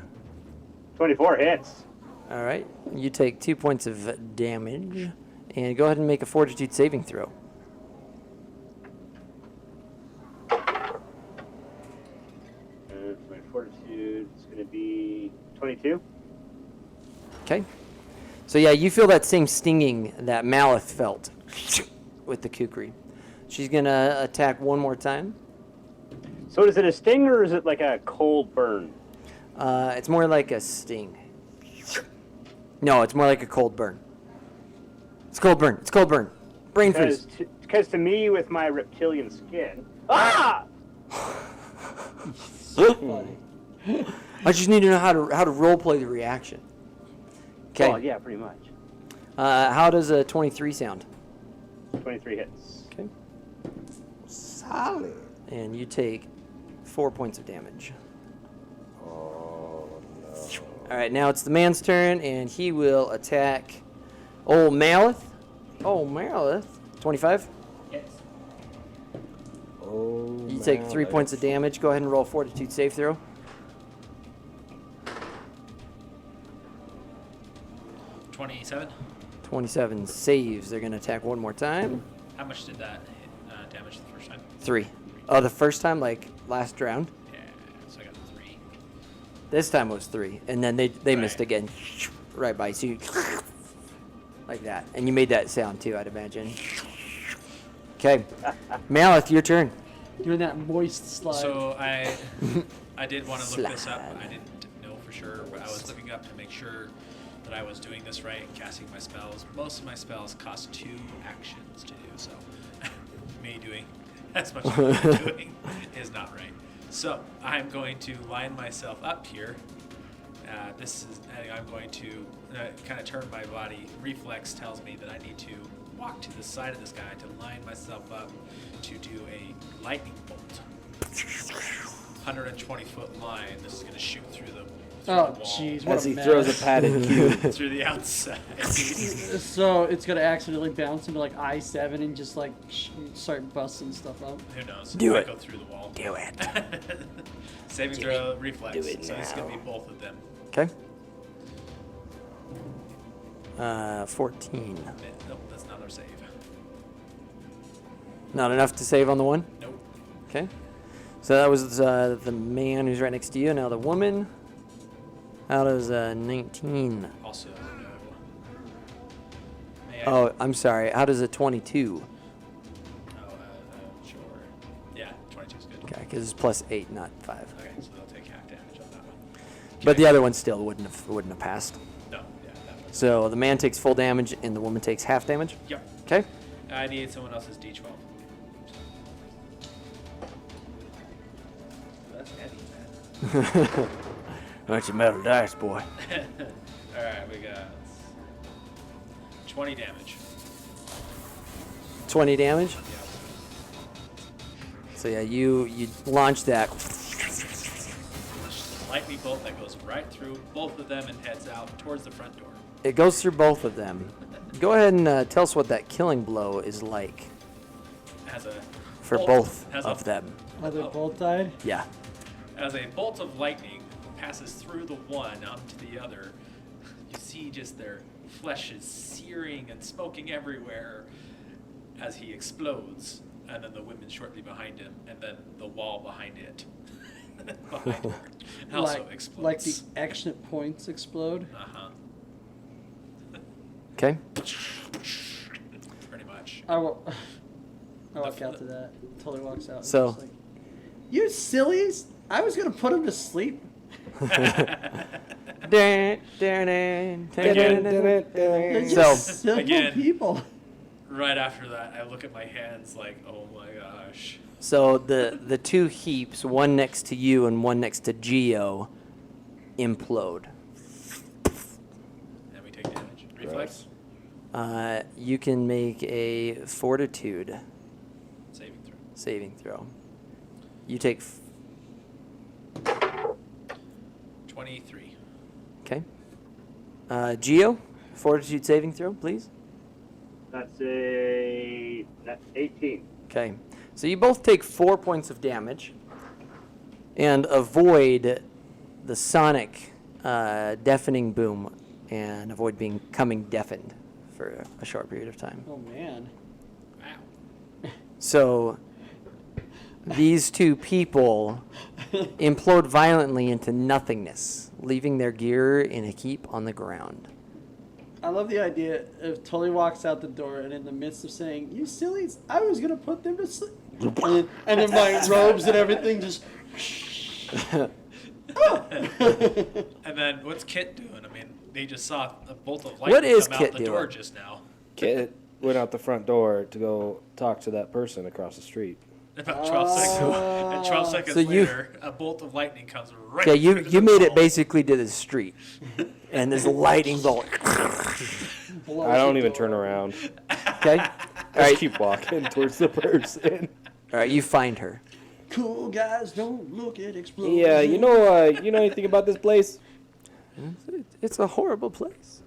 24 hits. All right, you take 2 points of damage, and go ahead and make a fortitude saving throw. My fortitude is going to be 22. Okay. So yeah, you feel that same stinging that Malith felt with the kukri. She's going to attack one more time. So is it a sting or is it like a cold burn? It's more like a sting. No, it's more like a cold burn. It's cold burn. It's cold burn. Brain freeze. Because to me, with my reptilian skin, ah! Funny. I just need to know how to role play the reaction. Okay. Oh yeah, pretty much. How does a 23 sound? 23 hits. Okay. Solid. And you take 4 points of damage. Oh, no. All right, now it's the man's turn, and he will attack old Malith. Oh, Malith. 25. Oh, You take 3 points of damage. Go ahead and roll fortitude save throw. 27. 27 saves. They're going to attack one more time. How much did that damage the first time? 3. Oh, the first time, like last round? Yeah, so I got 3. This time it was 3. And then they missed Right. again. Right by. So you, like that. And you made that sound too, I'd imagine. Okay. Malith, your turn. Doing that moist slide. So I did want to look this up. Slide. I didn't know for sure, but I was looking up to make sure that I was doing this right and casting my spells. Most of my spells cost 2 actions to do, so me doing as much as I'm doing is not right. So I'm going to line myself up here. I'm going to kind of turn my body. Reflex tells me that I need to walk to the side of this guy to line myself up to do a lightning bolt. 120-foot line. This is going to shoot through the oh, wall. jeez. What As a he mess. throws a padded cube. Through the outside. So it's gonna accidentally bounce into like I-7 and just like start busting stuff up. Who knows? Do Might it. go through the wall. Do it. Saving Do throw, it. reflex. Do it so this is going to now. be both of them. Okay. 14. Nope, that's another save. Not enough to save on the one? Nope. Okay. So that was the man who's right next to you. Now the woman. How does 19? Also, no. May I? Oh, I'm sorry. How does a 22? Sure. Yeah, 22 is good. Okay, because it's plus 8, not 5. Okay, so they'll take half damage on that one. But the other one still wouldn't have passed. No, yeah, that was. So the man takes full damage and the woman takes half damage. Yep. Okay. I need someone else's D12. That's heavy, man. That's your metal dice, boy. Alright, we got 20 damage. 20 damage. Yeah. So yeah, you launch that. Lightning bolt that goes right through both of them and heads out towards the front door. It goes through both of them. Go ahead and tell us what that killing blow is like Has a for bolt- both has of a, them. Are they Oh. both died? Yeah. As a bolt of lightning passes through the one onto the other, you see just their flesh is searing and smoking everywhere as he explodes, and then the women shortly behind him, and then the wall behind it behind her also explodes. Like the action points explode. Uh-huh. Okay. Pretty much. I walk The- out to that. Totally walks out. and So- just like, you sillies! I was gonna put him to sleep. They're just So- simple Again. people. Right after that, I look at my hands like, oh my gosh. So the two heaps, one next to you and one next to Geo, implode. And we take damage. Reflex. You can make a fortitude Saving throw. saving throw. You take 23. okay. Geo, fortitude saving throw, please. That's 18. Okay. So you both take 4 points of damage and avoid the sonic deafening boom and avoid becoming deafened for a short period of time. Oh man. Wow. So these two people implode violently into nothingness, leaving their gear in a heap on the ground. I love the idea if Tully walks out the door and in the midst of saying, "You sillies, I was gonna put them to sleep," and then my robes and everything just. And then what's Kit doing? I mean, they just saw a bolt of What lightning is come Kit out the door doing? just now. Kit went out the front door to go talk to that person across the street. About 12 seconds. And 12 seconds So you- later, a bolt of lightning comes right Yeah, through you the made it wall. basically to the street, and this lightning bolt. I don't even turn around. Okay. All Just right. keep walking towards the person. All right. You find her. Cool guys don't look at explosions. Yeah, you know anything about this place? It's a horrible place.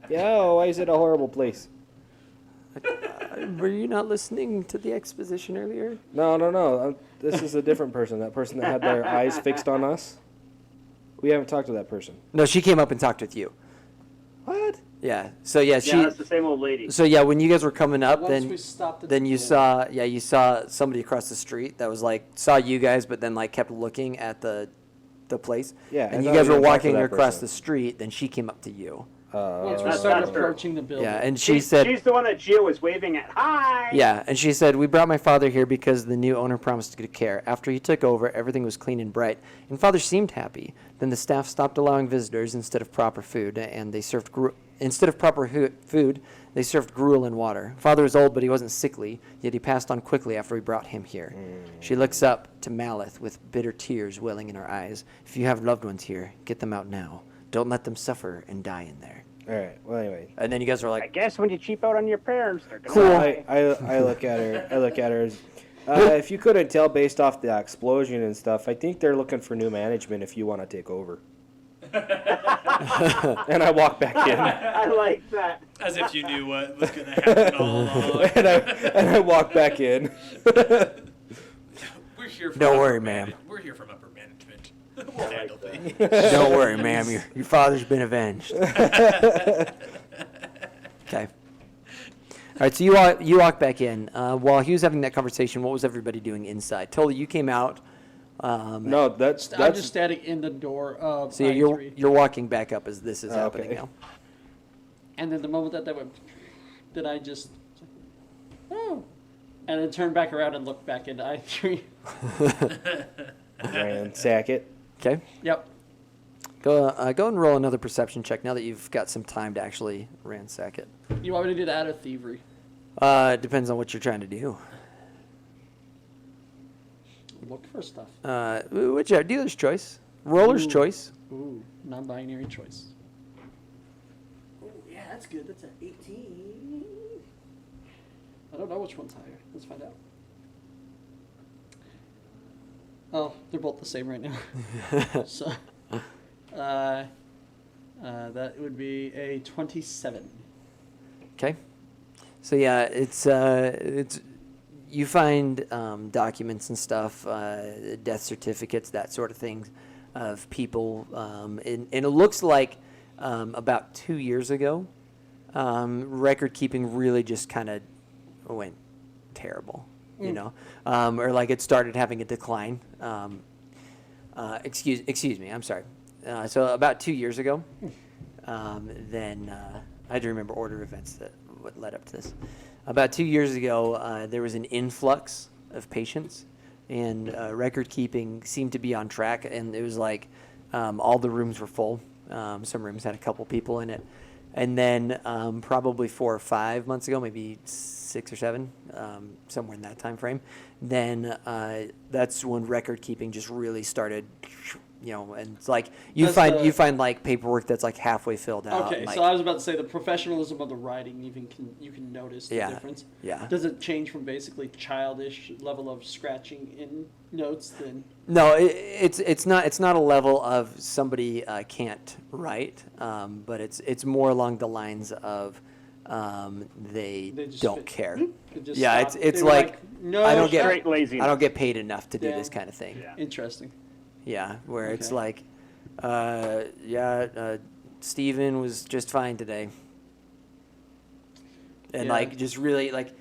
Yeah, why is it a horrible place? Were you not listening to the exposition earlier? No. This is a different person. That person that had their eyes fixed on us. We haven't talked to that person. No, she came up and talked with you. What? Yeah. So yeah, she. Yeah, that's the same old lady. So yeah, when you guys were coming up, Once we then stopped at then the you door. saw somebody across the street that was like saw you guys, but then like kept looking at the place. Yeah, I And you thought guys we were didn't talk to walking that across person. the street. Then she came up to you. Once we That's started her. approaching the building. Yeah, and she said. she's the one that Gio was waving at. Hi. Yeah, and she said, "We brought my father here because the new owner promised good care. After he took over, everything was clean and bright, and father seemed happy. Then the staff stopped allowing visitors instead of proper food, and they served food, they served gruel and water. Father was old, but he wasn't sickly, yet he passed on quickly after we brought him here." She looks up to Malith with bitter tears welling in her eyes. "If you have loved ones here, get them out now. Don't let them suffer and die in there." All right. Well, anyway. And then you guys were I like, guess when you cheap out on your parents, they're gonna Cool. die. I look at her. If you couldn't tell based off the explosion and stuff, I think they're looking for new management if you want to take over. And I walk back in. I like that. As if you knew what was going to happen all along. and I walk back in. We're here from Don't upper worry, manag- ma'am. We're here from upper management. We'll handle things. "Don't worry, ma'am. Your father's been avenged." Okay. All right, so you walk back in. While he was having that conversation, what was everybody doing inside? Tully, you came out. No, that's I'm just standing in the door of So you're I3. you're walking back up as this is happening okay. now. And then the moment that went, did I just, oh, and then turn back around and look back into I3. ransack it. Okay. Yep. Go and roll another perception check now that you've got some time to actually ransack it. You want me to do that or thievery? It depends on what you're trying to do. Look for stuff. Whichever, dealer's choice, roller's Ooh. choice. Ooh, non-binary choice. Oh, yeah, that's good. That's an 18. I don't know which one's higher. Let's find out. Oh, they're both the same right now. So, that would be a 27. Okay. So yeah, it's you find documents and stuff, death certificates, that sort of thing, of people, and it looks like about 2 years ago, record keeping really just kind of went terrible, you know, or like it started having a decline. Excuse me, I'm sorry. So about 2 years ago, then I had to remember order of events that what led up to this. About 2 years ago, there was an influx of patients, and record keeping seemed to be on track, and it was like all the rooms were full. Some rooms had a couple people in it. And then probably 4 or 5 months ago, maybe 6 or 7, somewhere in that time frame, then that's when record keeping just really started, you know, and it's like you find like paperwork that's like halfway filled out. Okay, and, like, so I was about to say the professionalism of the writing you can notice the Yeah, difference. yeah. Does it change from basically childish level of scratching in notes then? No, it's not a level of somebody can't write, but it's more along the lines of they just don't fit- care. It just Yeah, stopped. it's They were like, no, I don't get Straight laziness. I don't get paid enough to do Yeah. this kind of thing. Yeah. Interesting. Yeah, where it's Okay. like, Steven was just fine today. And Yeah. like, just really like,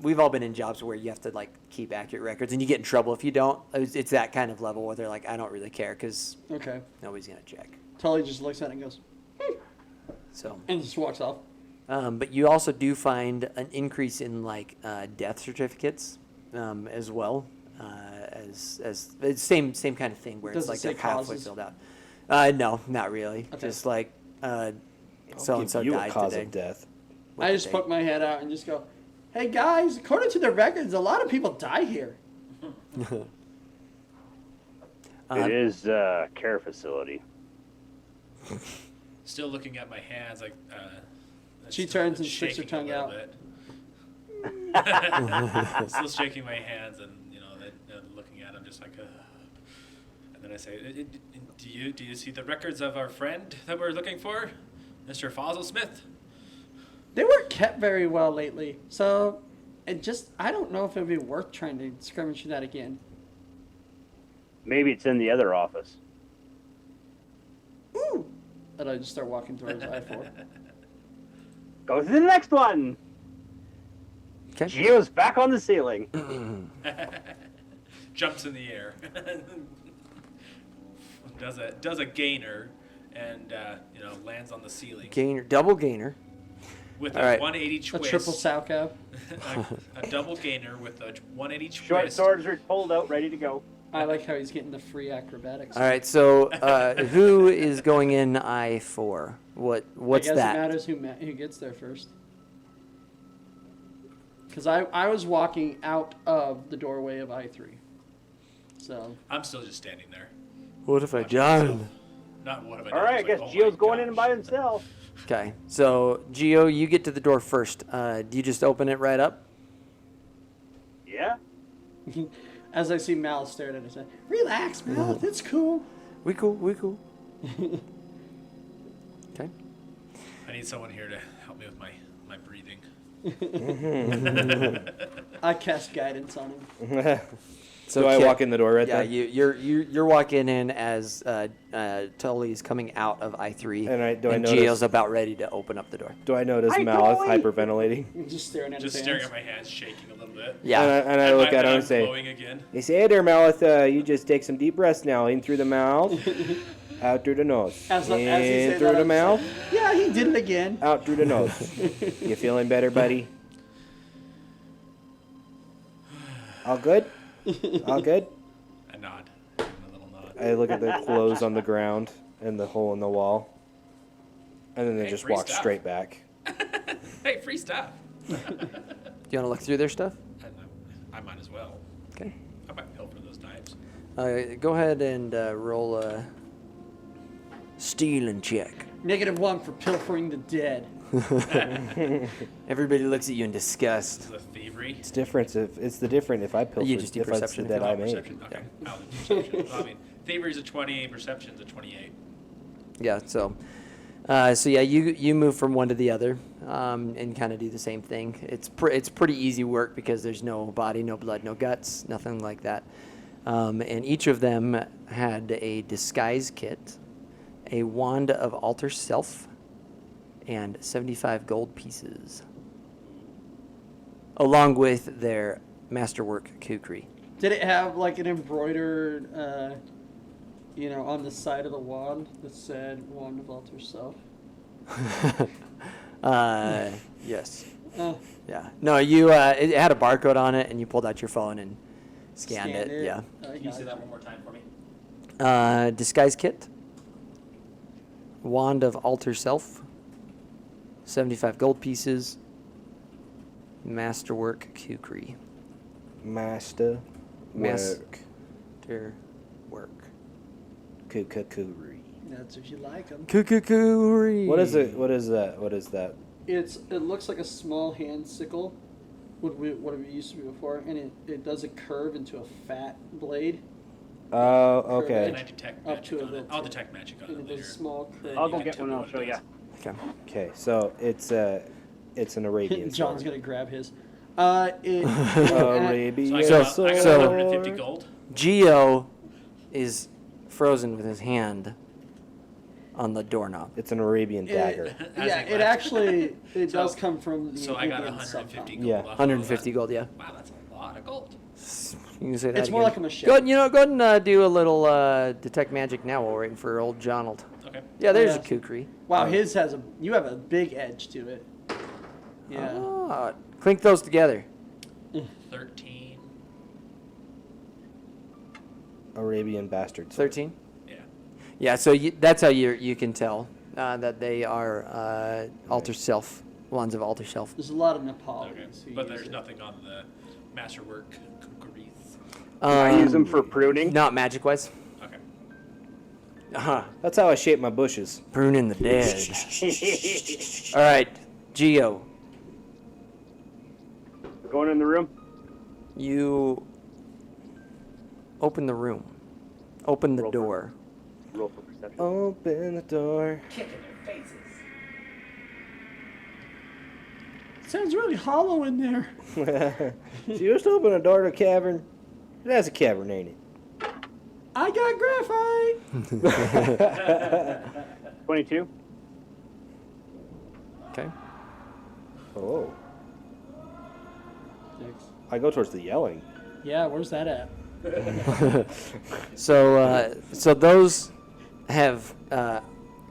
we've all been in jobs where you have to like keep accurate records and you get in trouble if you don't. It's that kind of level where they're like, I don't really care because Okay. nobody's going to check. Tully just looks at it and goes, So, and just walks off. but you also do find an increase in like death certificates as well. As it's same kind of thing where Does it's it like say they're halfway causes? filled out. No, not really. Okay. Just like I'll so and so give you a died cause today. of death. What I did just they- poke my head out and just go, hey guys, according to the records, a lot of people die here. It is a care facility. Still looking at my hands, like. She still turns and sticks her shaking a tongue little out. bit. Still shaking my hands and looking at him just like. And then I say, "Do you see the records of our friend that we're looking for, Mr. Fossil Smith?" They weren't kept very well lately, so I don't know if it'd be worth trying to skirmish that again. Maybe it's in the other office. Ooh! And I just start walking towards I-4. Go to the next one. Okay. Gio's back on the ceiling. Jumps in the air. does a gainer, and lands on the ceiling Gainer, double gainer. with All a right. 180 A twist. triple sow cab. a double gainer with a 180 Short twist. swords are pulled out, ready to go. I like how he's getting the free acrobatics. All right, so who is going in I-4? What's I guess that? it matters who gets there first. Because I was walking out of the doorway of I-3. So, I'm still just standing there. What have I Watching done? myself. Not what have I done. All right, I It's guess like, oh Gio's my going in by gosh. himself. Okay, so Gio, you get to the door first. Do you just open it right up? Yeah. as I see Mal staring at us, I say, relax, Mal, that's cool. We cool. Okay. I need someone here to help me with my breathing. I cast guidance on him. So I Kit- walk in the door right Yeah, there? you're walking in as Tully's coming out of I-3, And I and notice- Gio's about ready to open up the door. Do I notice Hi, Mouth Dolly! hyperventilating? I'm just staring at Just his staring hands. at my hands, shaking a little bit. Yeah. And I look at him I'm and say, glowing again. "They say, hey there, Mouth, you just take some deep breaths now. In through the mouth, out through the nose. As he In said through that, the I'm mouth, saying, yeah, he did it again. out through the nose. You feeling better, buddy? All good? All good?" I nod. A little nod. I look at the clothes on the ground and the hole in the wall, and then they Hey, just free walk stuff. straight back. Hey, free stuff. Do you want to look through their stuff? I might as well. Okay. I might pilfer those knives. Go ahead and roll a stealing check. -1 for pilfering the dead. Everybody looks at you in This disgust. is a thievery. It's different if the different if I pilfer You just do if it's perception the if dead you I want made. Perception. Okay. I'll do perception. Well, I mean, thievery's a 20, perception's a 28. Yeah. So yeah, you move from one to the other, and kind of do the same thing. It's pretty easy work because there's no body, no blood, no guts, nothing like that. And each of them had a disguise kit, a wand of alter self, and 75 gold pieces, along with their masterwork kukri. Did it have like an embroidered, on the side of the wand that said "Wand of Alter Self"? Yes. Oh, Yeah. No, you. It had a barcode on it, and you pulled out your phone and scanned it. Yeah. Can you say that one more time for me? Disguise kit, wand of alter self, 75 gold pieces, masterwork kukri. Master Mas- work. Master work. Kukuri. That's if you like them. Kukuri. What is it? What is that? What is that? It looks like a small hand sickle, what it used to be before, and it does a curve into a fat blade, Oh, Can okay. I detect Up magic to a on it? little I'll tip. detect magic on and it it does later. a small curve. I'll You go can get tell one me and I'll what it show you. does. Okay. Okay, so it's It's an Arabian John's sword. gonna grab his. Arabian So I So- got so- 150 gold. Geo is frozen with his hand on the doorknob. It's an Arabian dagger. As Yeah, it it left. actually it So- does come from the. So I got Indian 150 gold. subcontinent. Yeah. off of 150 that. gold, yeah. Wow, that's a lot of gold. You can say that It's more again. like a machete. Go ahead, go ahead and do a little detect magic now while we're waiting for old Jonald. Okay. Yeah, there's Yeah. a kukri. Wow, his has a. You have a big edge to it. Yeah. Ah, clink those together. 13. Arabian bastard. 13. Yeah. Yeah, so that's how you can tell that they are alter self, wands of alter self. There's a lot of Nepal. Okay. But there's nothing on the masterwork kukris. I use them for pruning. Not magic wise. Okay. Uh-huh. That's how I shape my bushes. Pruning the dead. All right, Geo, Going in the room. you open the room. Open the Roll for- door. Roll for perception. Open the door. Sounds really hollow in there. She just opened a door to a cavern. It has a cavern, ain't it? I got graphite. 22. Okay. Oh. I go towards the yelling. Yeah, where's that at? So those have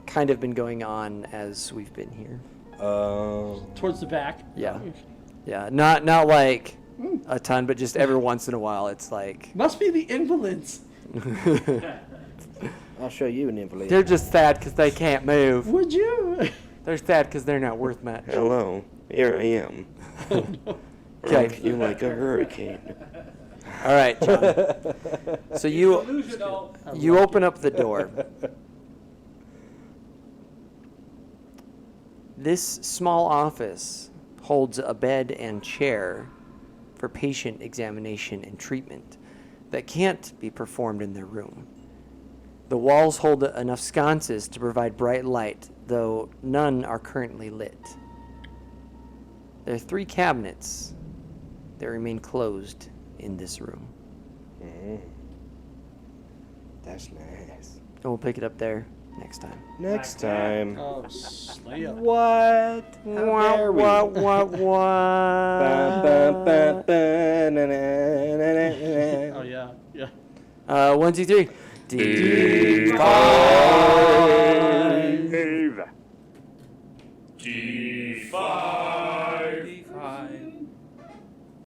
kind of been going on as we've been here. Towards the back. Yeah. Yeah, not like a ton, but just every once in a while, it's like Must be the invalids. I'll show you an invalid. they're just sad because they can't move. Would you? They're sad because they're not worth much. Hello, here I am. Okay. You like a hurricane. All right, John. So you open up the door. This small office holds a bed and chair for patient examination and treatment that can't be performed in their room. The walls hold enough sconces to provide bright light, though none are currently lit. There are 3 cabinets that remain closed in this room. That's nice. And we'll pick it up there next time. Next time. Oh, slay up. What? How dare we? Bum, bum, bum, bum, na, na, na, na, na. Oh yeah, yeah. 1, 2, 3. Deep Deep